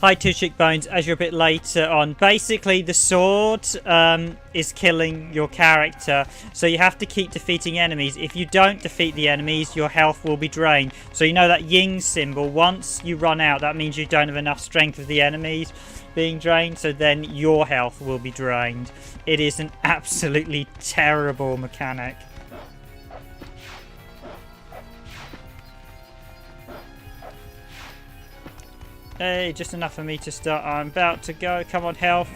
Hi, Two Cheekbones. As you're a bit later on, basically the sword is killing your character, so you have to keep defeating enemies. If you don't defeat the enemies, your health will be drained. So you know that yin symbol, once you run out, that means you don't have enough strength of the enemies being drained, so then your health will be drained. It is an absolutely terrible mechanic. Hey, just enough for me to start. I'm about to go. Come on, health.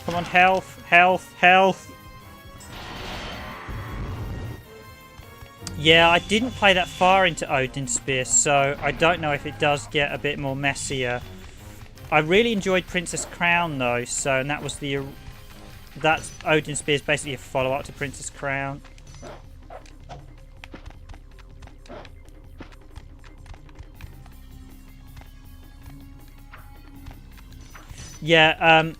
Come on, health, health, health. Yeah, I didn't play that far into Odin's Spear, so I don't know if it does get a bit more messier. I really enjoyed Princess Crown though, so and that was the... That's Odin's Spear is basically a follow-up to Princess Crown. Yeah,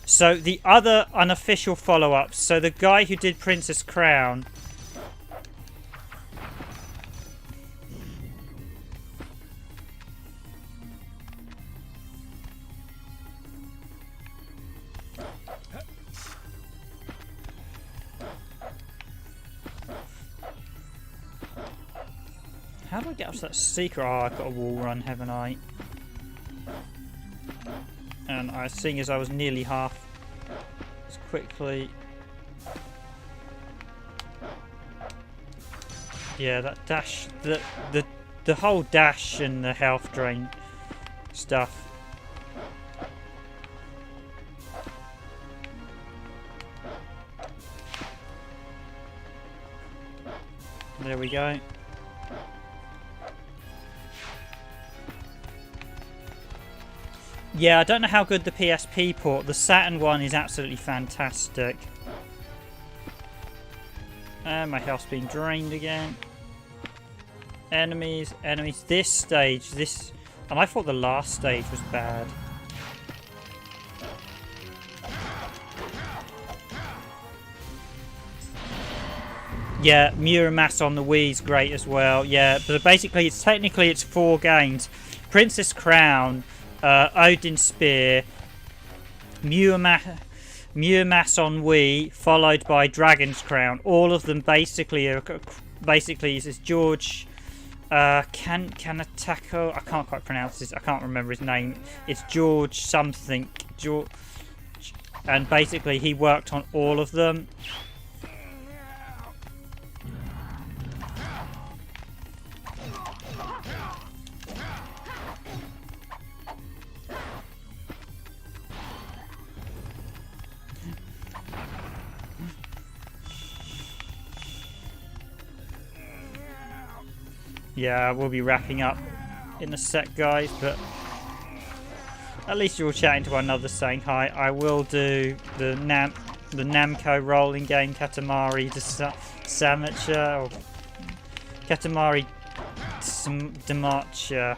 so the other unofficial follow-ups, so the guy who did Princess Crown... How do I get up to that secret? Oh, I've got a wall run, haven't I? And seeing as I was nearly half, let's quickly... Yeah, that dash, the whole dash and the health drain stuff. There we go. Yeah, I don't know how good the PSP port. The Saturn one is absolutely fantastic. And my health's being drained again. Enemies, enemies. This stage, this... And I thought the last stage was bad. Yeah, Muramass on the Wii is great as well. Yeah, but basically it's 4 games. Princess Crown, Odin's Spear, Muramass on Wii, followed by Dragon's Crown. All of them basically is George Kanatako. I can't quite pronounce this. I can't remember his name. It's George something. George, and basically he worked on all of them. Yeah, we'll be wrapping up in a sec, guys, but at least you're all chatting to one another saying hi. I will do the Namco rolling game Katamari Damacha, or Katamari Damacha.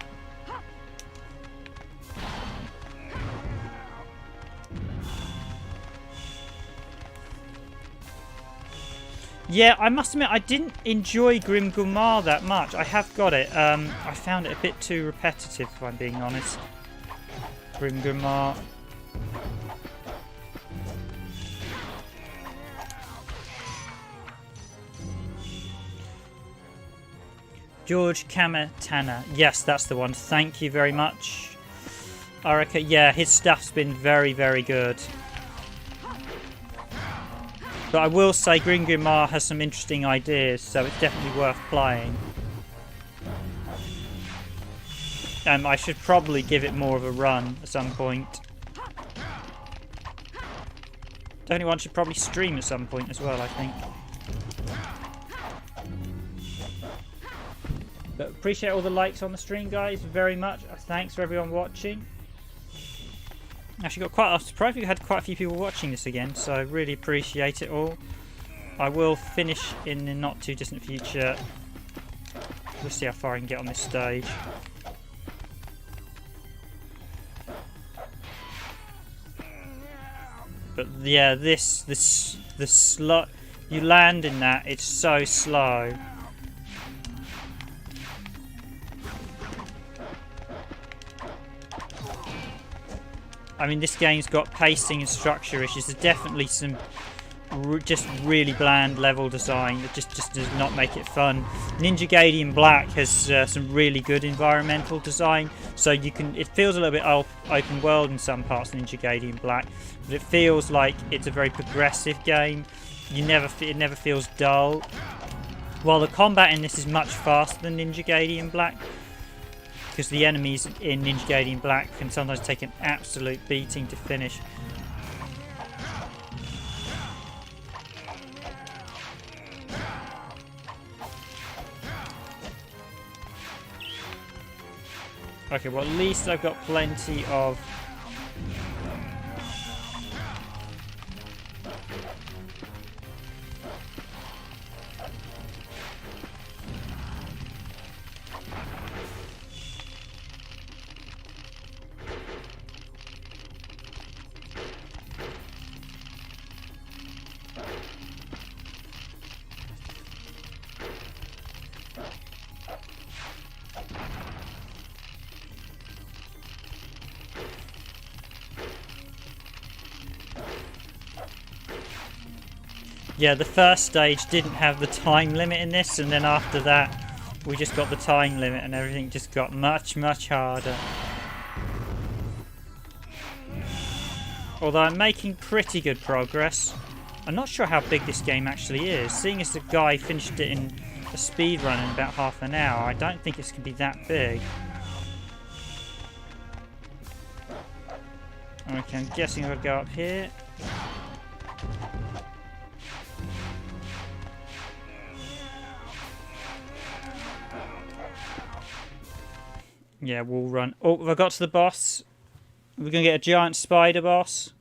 Yeah, I must admit I didn't enjoy Grim Gumar that much. I have got it. I found it a bit too repetitive, if I'm being honest. Grim Gumar. George Kamatana. Yes, that's the one. Thank you very much. Arika, yeah, his stuff's been very, very good. But I will say Grim Gumar has some interesting ideas, so it's definitely worth playing. I should probably give it more of a run at some point. Definitely one should probably stream at some point as well, I think. But appreciate all the likes on the stream, guys, very much. Thanks for everyone watching. Actually, I'm surprised we had quite a few people watching this again, so I really appreciate it all. I will finish in the not too distant future. We'll see how far I can get on this stage. But yeah, the slow, you land in that, it's so slow. I mean, this game's got pacing and structure issues. There's definitely some just really bland level design that just does not make it fun. Ninja Gaiden Black has some really good environmental design, so you can. It feels a little bit open world in some parts of Ninja Gaiden Black, but it feels like it's a very progressive game. It never feels dull. While the combat in this is much faster than Ninja Gaiden Black, because the enemies in Ninja Gaiden Black can sometimes take an absolute beating to finish. Okay, well, at least I've got plenty of... Yeah, the first stage didn't have the time limit in this, and then after that we just got the time limit and everything just got much, much harder. Although I'm making pretty good progress. I'm not sure how big this game actually is. Seeing as the guy finished it in a speed run in about half an hour, I don't think it's going to be that big. Okay, I'm guessing I'll go up here. Yeah, we'll run. Oh, have I got to the boss? We're going to get a giant spider boss.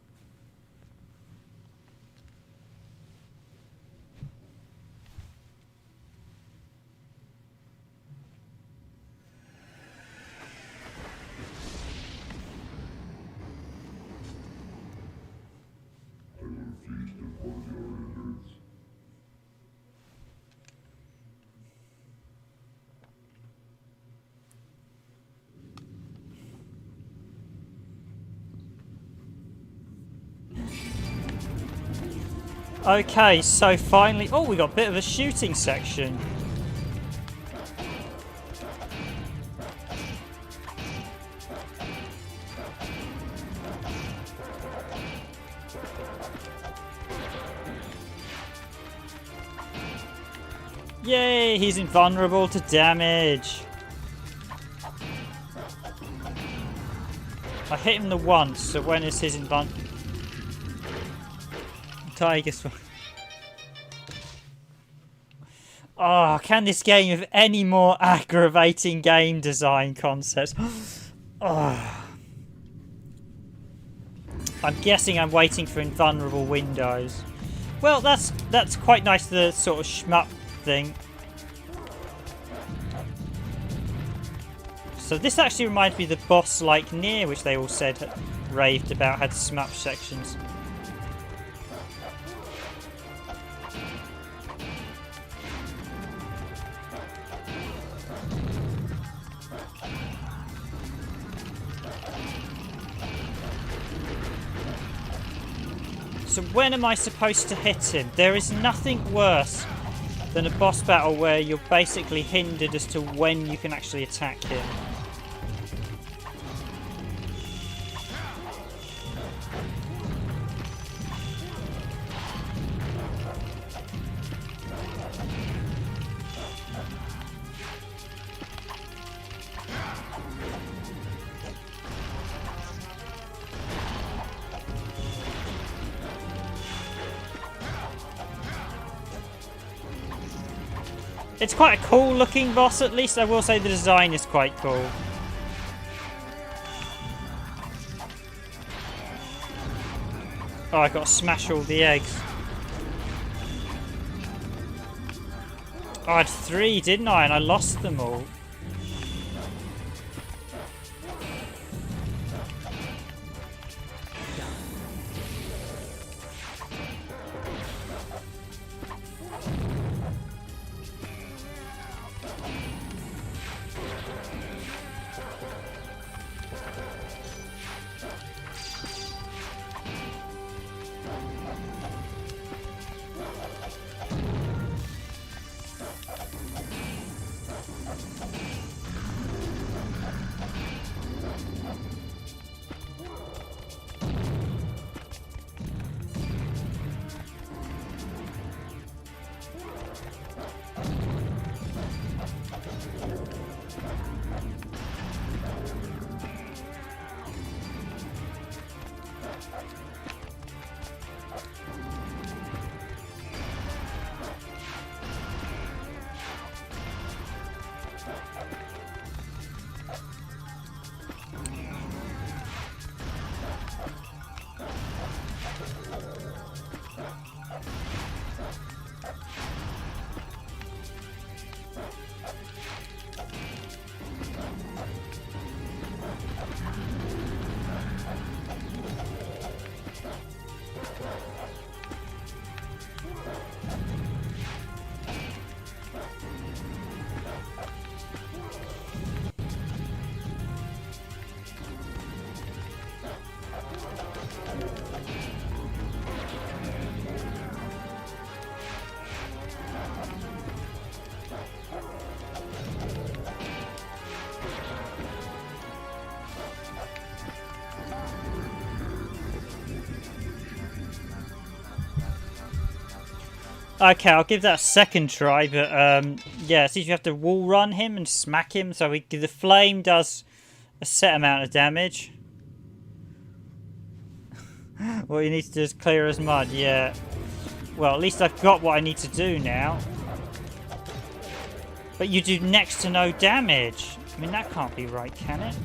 Okay, so finally... Oh, we got a bit of a shooting section. Yay, he's invulnerable to damage. I hit him the once, so when is his invulnerable? Tiger's one. Oh, can this game have any more aggravating game design concepts? Oh. I'm guessing I'm waiting for invulnerable windows. Well, that's quite nice, the sort of shmup thing. So this actually reminds me of the boss like Nier, which they all said raved about, had shmup sections. So when am I supposed to hit him? There is nothing worse than a boss battle where you're basically hindered as to when you can actually attack him. It's quite a cool looking boss, at least. I will say the design is quite cool. Oh, I got to smash all the eggs. Oh, I had 3, didn't I? And I lost them all. Okay, I'll give that a second try, but yeah, see if you have to wall run him and smack him, so the flame does a set amount of damage. What you need to do is clear as mud, yeah. Well, at least I've got what I need to do now. But you do next to no damage. I mean, that can't be right, can it?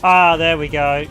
Ah, there we go.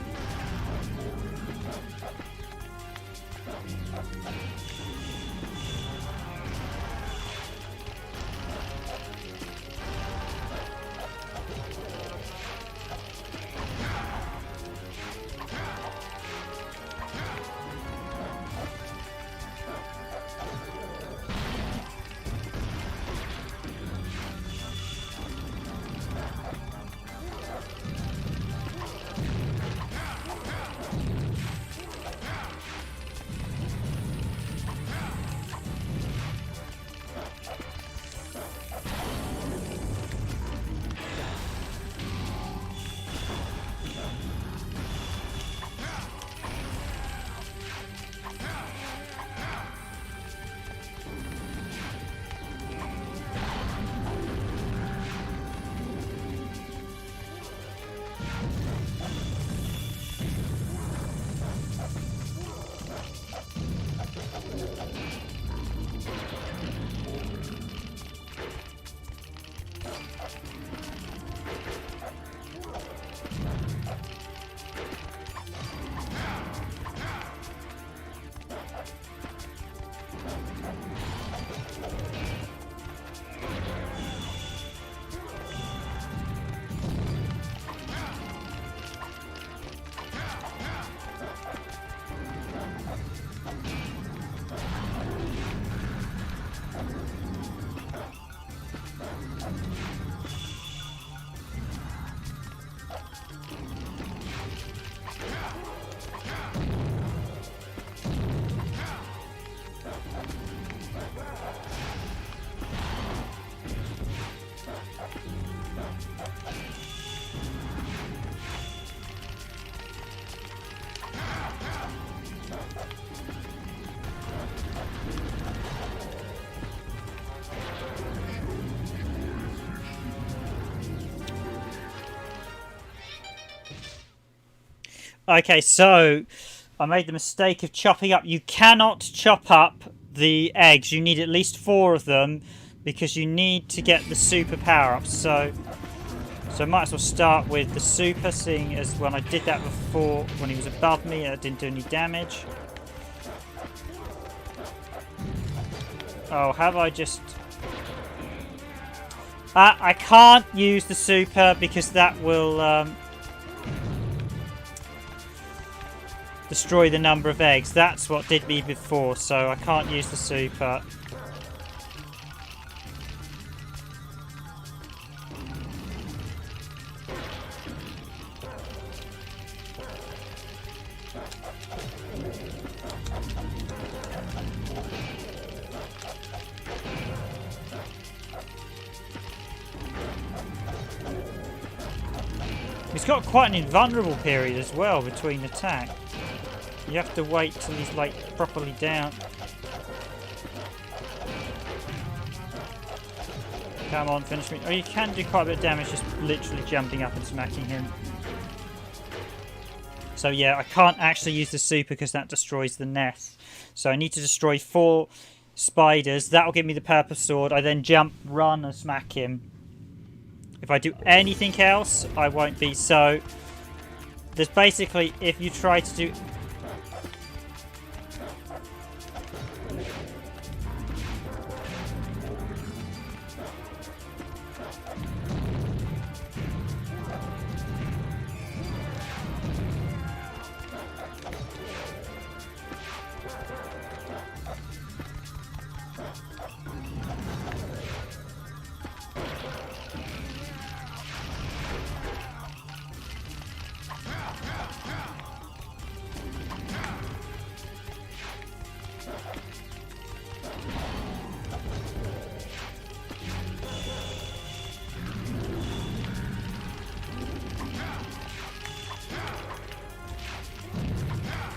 Okay, so I made the mistake of chopping up. You cannot chop up the eggs. You need at least 4 of them because you need to get the super power-ups. So I might as well start with the super, seeing as when I did that before, when he was above me, it didn't do any damage. Oh, have I just... I can't use the super because that will destroy the number of eggs. That's what did me before, so I can't use the super. He's got quite an invulnerable period as well between attack. You have to wait till he's like properly down. Come on, finish me. Oh, you can do quite a bit of damage just literally jumping up and smacking him. So yeah, I can't actually use the super because that destroys the nest. So I need to destroy 4 spiders. That'll give me the purple sword. I then jump, run and smack him. If I do anything else, I won't be. So there's basically, if you try to do...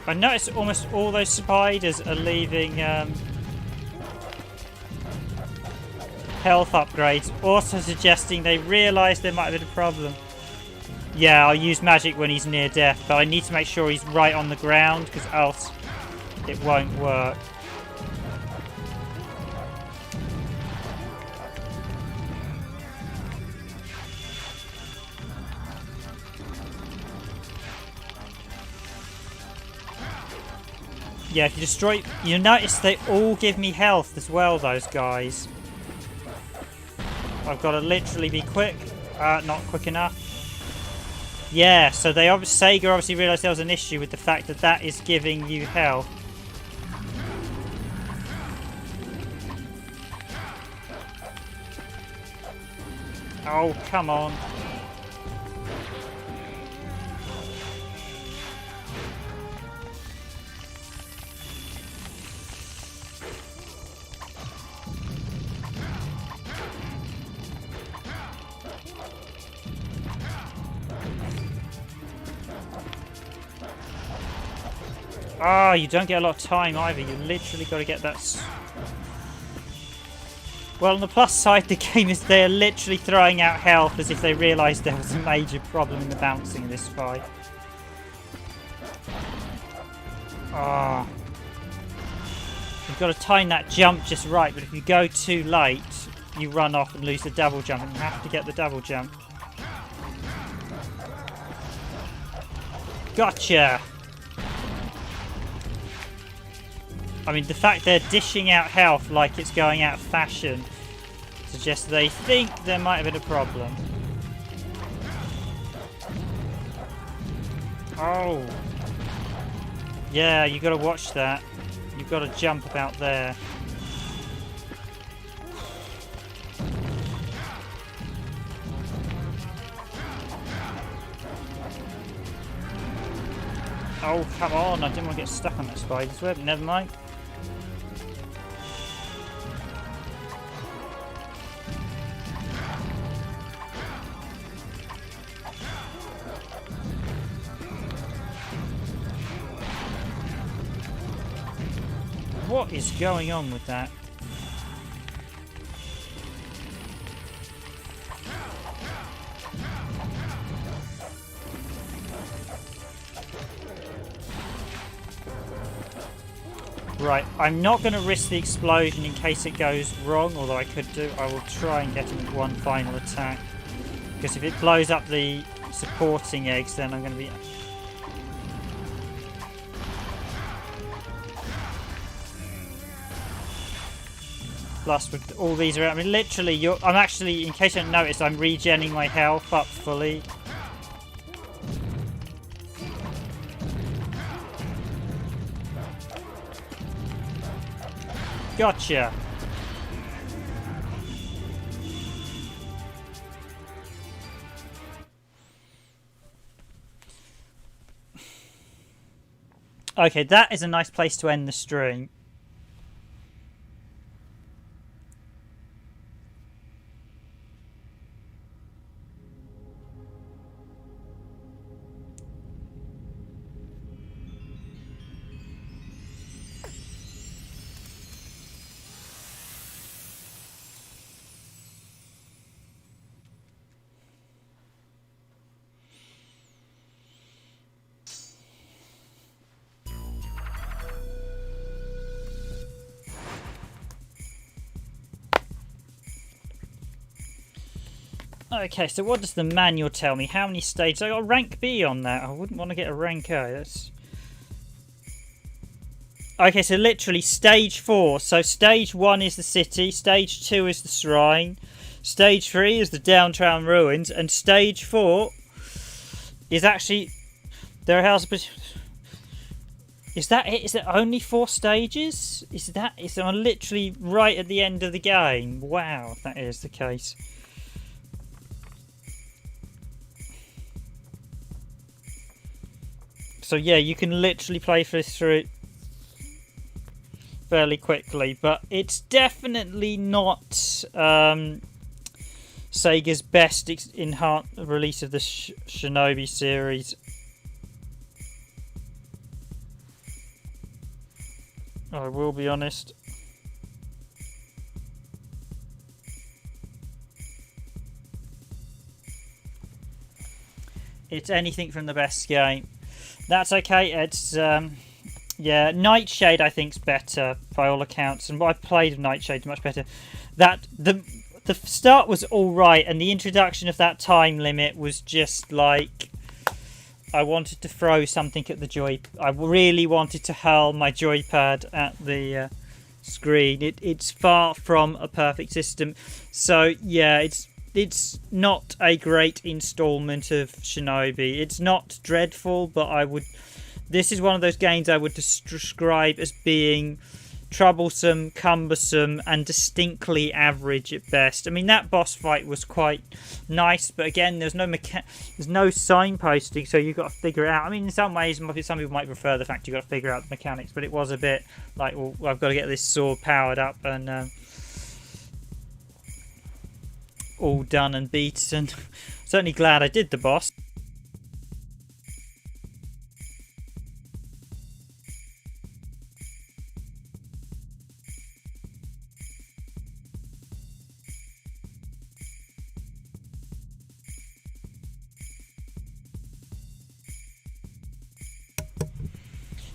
I noticed almost all those spiders are leaving health upgrades, also suggesting they realise there might have been a problem. Yeah, I'll use magic when he's near death, but I need to make sure he's right on the ground, because else it won't work. Yeah, if you destroy... You notice they all give me health as well, those guys. I've got to literally be quick. Not quick enough. Yeah, so they Sega obviously realised there was an issue with the fact that that is giving you health. Oh, come on. Ah, you don't get a lot of time either. You literally got to get that... Well, on the plus side, the game is they're literally throwing out health as if they realised there was a major problem in the bouncing in this fight. Ah. You've got to time that jump just right, but if you go too late, you run off and lose the double jump, and you have to get the double jump. Gotcha! I mean, the fact they're dishing out health like it's going out of fashion suggests they think there might have been a problem. Oh. Yeah, you got to watch that. You've got to jump about there. Oh, come on. I didn't want to get stuck on that spider's web. Never mind. What is going on with that? Right, I'm not going to risk the explosion in case it goes wrong, although I could do. I will try and get him with one final attack. Because if it blows up the supporting eggs, then I'm going to be... Plus, with all these around, I mean, literally, I'm actually, in case you haven't noticed, I'm regenning my health up fully. Gotcha. Okay, that is a nice place to end the stream. Okay, so what does the manual tell me? How many stages? I got rank B on that. I wouldn't want to get a rank A. That's... Okay, so literally stage 4. So stage 1 is the city, stage 2 is the shrine, stage 3 is the downtown ruins, and stage 4 is actually... There are houses... Is that it? Is there only 4 stages? Is I'm literally right at the end of the game? Wow, if that is the case. So yeah, you can literally play this through fairly quickly, but it's definitely not Sega's best enhanced release of the Shinobi series. I will be honest. It's anything from the best game. That's okay. It's yeah, Nightshade I think's better by all accounts, and what I played of Nightshade's much better. That the start was all right, and the introduction of that time limit was just like I wanted to throw something at the joy. I really wanted to hurl my joypad at the screen. It's far from a perfect system. So yeah, it's not a great installment of Shinobi. It's not dreadful, but this is one of those games I would describe as being troublesome, cumbersome, and distinctly average at best. I mean, that boss fight was quite nice, but again, there's no signposting, so you've got to figure it out. I mean, in some ways, some people might prefer the fact you've got to figure out the mechanics, but it was a bit like, well, I've got to get this sword powered up and all done and beaten. Certainly glad I did the boss.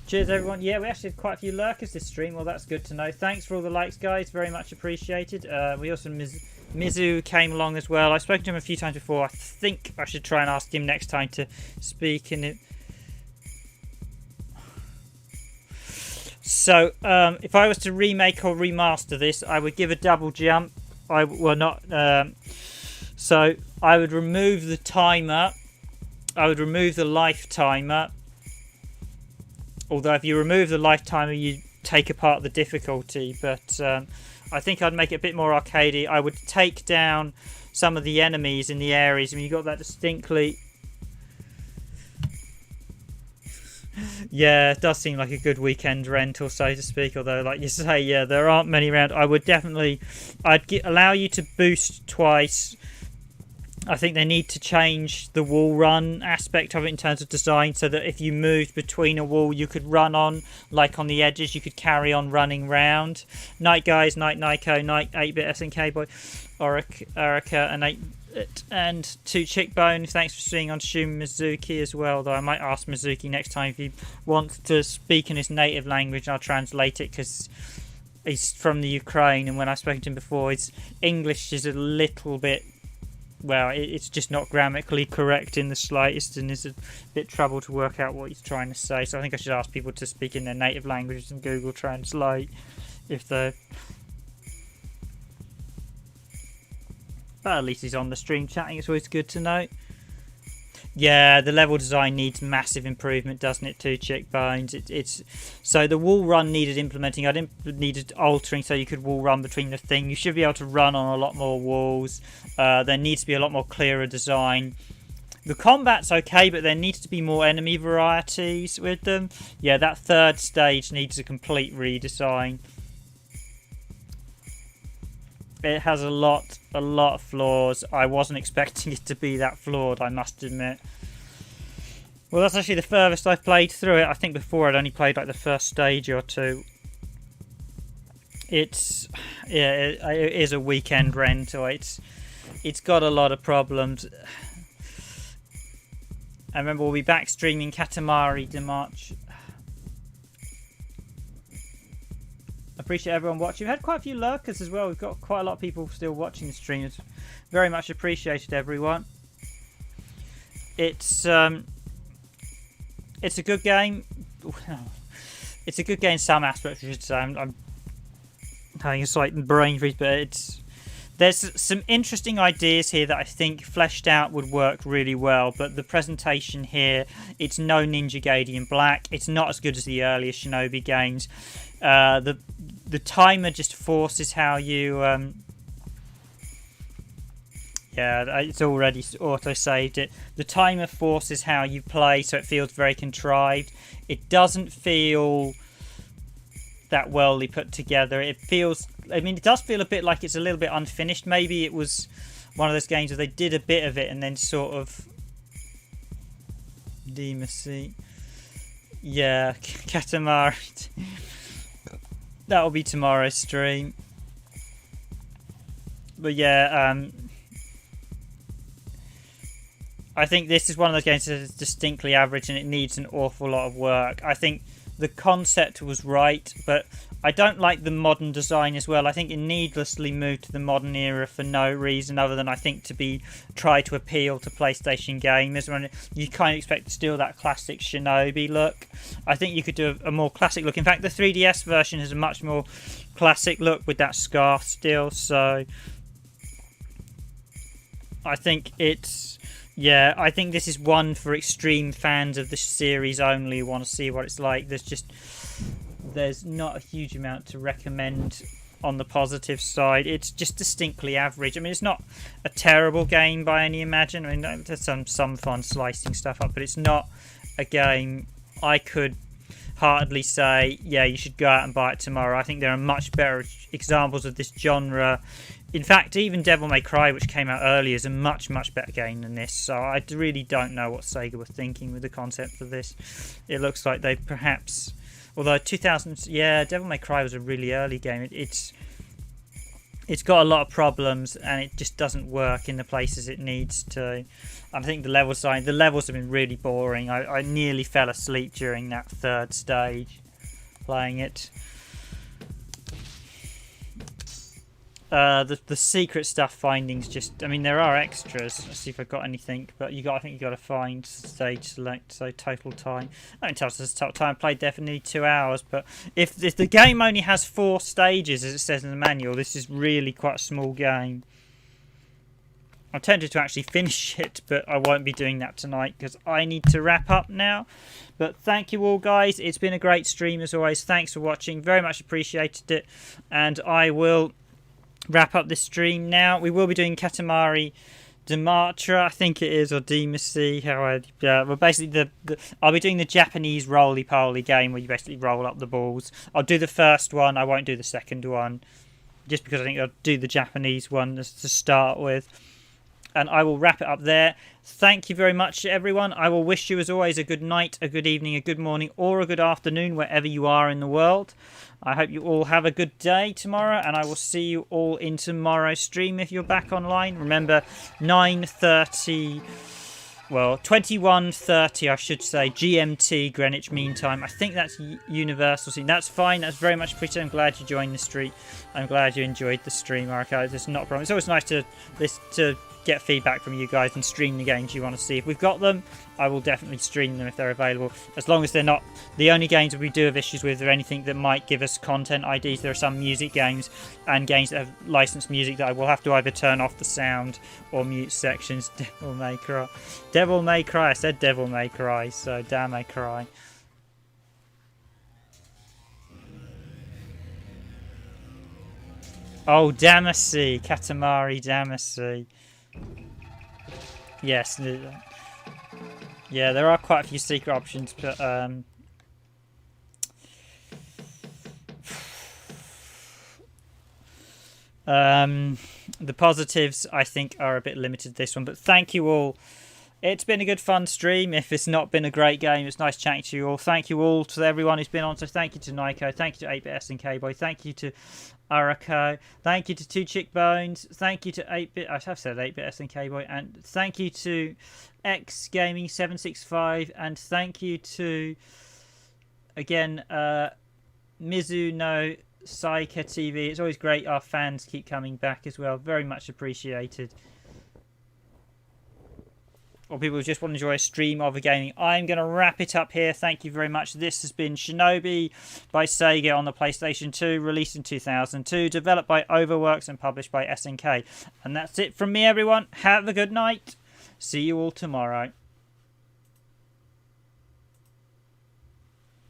Cheers everyone. Yeah, we actually had quite a few lurkers this stream. Well, that's good to know. Thanks for all the likes, guys. Very much appreciated. We also Mizu came along as well. I've spoken to him a few times before. I think I should try and ask him next time to speak in it. So, if I was to remake or remaster this, I would give a double jump. So I would remove the timer. I would remove the life timer. Although if you remove the life timer, you take apart the difficulty. But I think I'd make it a bit more arcadey. I would take down some of the enemies in the areas. I mean, you got that distinctly. Yeah, it does seem like a good weekend rental, so to speak. Although, like you say, yeah, there aren't many around. I'd allow you to boost twice. I think they need to change the wall run aspect of it in terms of design, so that if you moved between a wall, you could run on, like on the edges, you could carry on running round. Night guys, night Nico, night 8-bit SNK boy, Orica and 8-bit, and 2 Chickbone. Thanks for seeing on Shun Mizuki as well, though I might ask Mizuki next time if he wants to speak in his native language. I'll translate it because he's from the Ukraine, and when I've spoken to him before, his English is a little bit, well, it's just not grammatically correct in the slightest, and it's a bit trouble to work out what he's trying to say. So I think I should ask people to speak in their native languages and Google Translate if they're... But at least he's on the stream chatting. It's always good to know. Yeah, the level design needs massive improvement, doesn't it, too, Chickbones? It's so the wall run needed implementing. I didn't needed altering so you could wall run between the thing. You should be able to run on a lot more walls. There needs to be a lot more clearer design. The combat's okay, but there needs to be more enemy varieties with them. Yeah, that third stage needs a complete redesign. It has a lot of flaws. I wasn't expecting it to be that flawed, I must admit. Well, that's actually the furthest I've played through it. I think before I'd only played like the first stage or two. It is a weekend rental. It's got a lot of problems. I remember we'll be back streaming Katamari in March. Appreciate everyone watching. We've had quite a few lurkers as well. We've got quite a lot of people still watching the stream. It's very much appreciated, everyone. It's a good game. It's a good game in some aspects, I should say. I'm having a slight brain freeze, but there's some interesting ideas here that I think fleshed out would work really well. But the presentation here, it's no Ninja Gaiden Black. It's not as good as the earlier Shinobi games. The timer just forces how you yeah, it's already auto-saved it. The timer forces how you play, so it feels very contrived. It doesn't feel that wellly put together. It feels, I mean, it does feel a bit like it's a little bit unfinished. Maybe it was one of those games where they did a bit of it and then sort of Demacy. Yeah, Katamari. That'll be tomorrow's stream. But yeah, I think this is one of those games that is distinctly average and it needs an awful lot of work. I think the concept was right, but I don't like the modern design as well. I think it needlessly moved to the modern era for no reason other than I think to try to appeal to PlayStation gamers. When you kind of expect to steal that classic Shinobi look, I think you could do a more classic look. In fact, the 3DS version has a much more classic look with that scarf still. So I think it's. Yeah, I think this is one for extreme fans of the series only who want to see what it's like. There's not a huge amount to recommend on the positive side. It's just distinctly average. I mean, it's not a terrible game by any imagine. I mean, there's some fun slicing stuff up, but it's not a game I could heartedly say, yeah, you should go out and buy it tomorrow. I think there are much better examples of this genre. In fact, even Devil May Cry, which came out earlier, is a much better game than this. So I really don't know what Sega were thinking with the concept of this. It looks like they perhaps... Although 2000... Yeah, Devil May Cry was a really early game. It's got a lot of problems, and it just doesn't work in the places it needs to. I think the levels have been really boring. I nearly fell asleep during that third stage playing it. The secret stuff findings just... I mean, there are extras. Let's see if I've got anything. But I think you've got to find stage select. So total time. I don't tell us the total time. I played there for nearly 2 hours. But if the game only has 4 stages, as it says in the manual, this is really quite a small game. I'm tempted to actually finish it, but I won't be doing that tonight because I need to wrap up now. But thank you all, guys. It's been a great stream as always. Thanks for watching. Very much appreciated it. And I will... wrap up this stream now. We will be doing Katamari Damacy, I think it is, or Demacy. Well, basically, I'll be doing the Japanese roly-poly game where you basically roll up the balls. I'll do the first one. I won't do the second one, just because I think I'll do the Japanese one to start with. And I will wrap it up there. Thank you very much, everyone. I will wish you, as always, a good night, a good evening, a good morning, or a good afternoon, wherever you are in the world. I hope you all have a good day tomorrow, and I will see you all in tomorrow's stream if you're back online. Remember, 9:30, well, 21:30, I should say, GMT, Greenwich Mean Time. I think that's Universal Scene. That's fine. That's very much appreciated. I'm glad you joined the stream. I'm glad you enjoyed the stream, okay? It's not a problem. It's always nice to get feedback from you guys and stream the games you want to see. If we've got them, I will definitely stream them if they're available, as long as they're not the only games that we do have issues with or anything that might give us content IDs. There are some music games and games that have licensed music that I will have to either turn off the sound or mute sections. Devil May Cry. Devil May Cry. I said Devil May Cry, so damn I cry. Oh, Damacy. Katamari Damacy. Yes, yeah, there are quite a few secret options, but the positives I think are a bit limited this one. But thank you all. It's been a good fun stream. If it's not been a great game, it's nice chatting to you all. Thank you all to everyone who's been on. So thank you to Nico, thank you to 8-Bit SNK-Boy, thank you to Arako, thank you to 2 Chick Bones, thank you to 8-Bit, I have said 8-Bit SNK-Boy, and thank you to X Gaming 765, and thank you to, again, Mizuno Saika TV. It's always great our fans keep coming back as well. Very much appreciated. Or people who just want to enjoy a stream of a gaming. I'm going to wrap it up here. Thank you very much. This has been Shinobi by Sega on the PlayStation 2, released in 2002, developed by Overworks and published by SNK. And that's it from me, everyone. Have a good night. See you all tomorrow.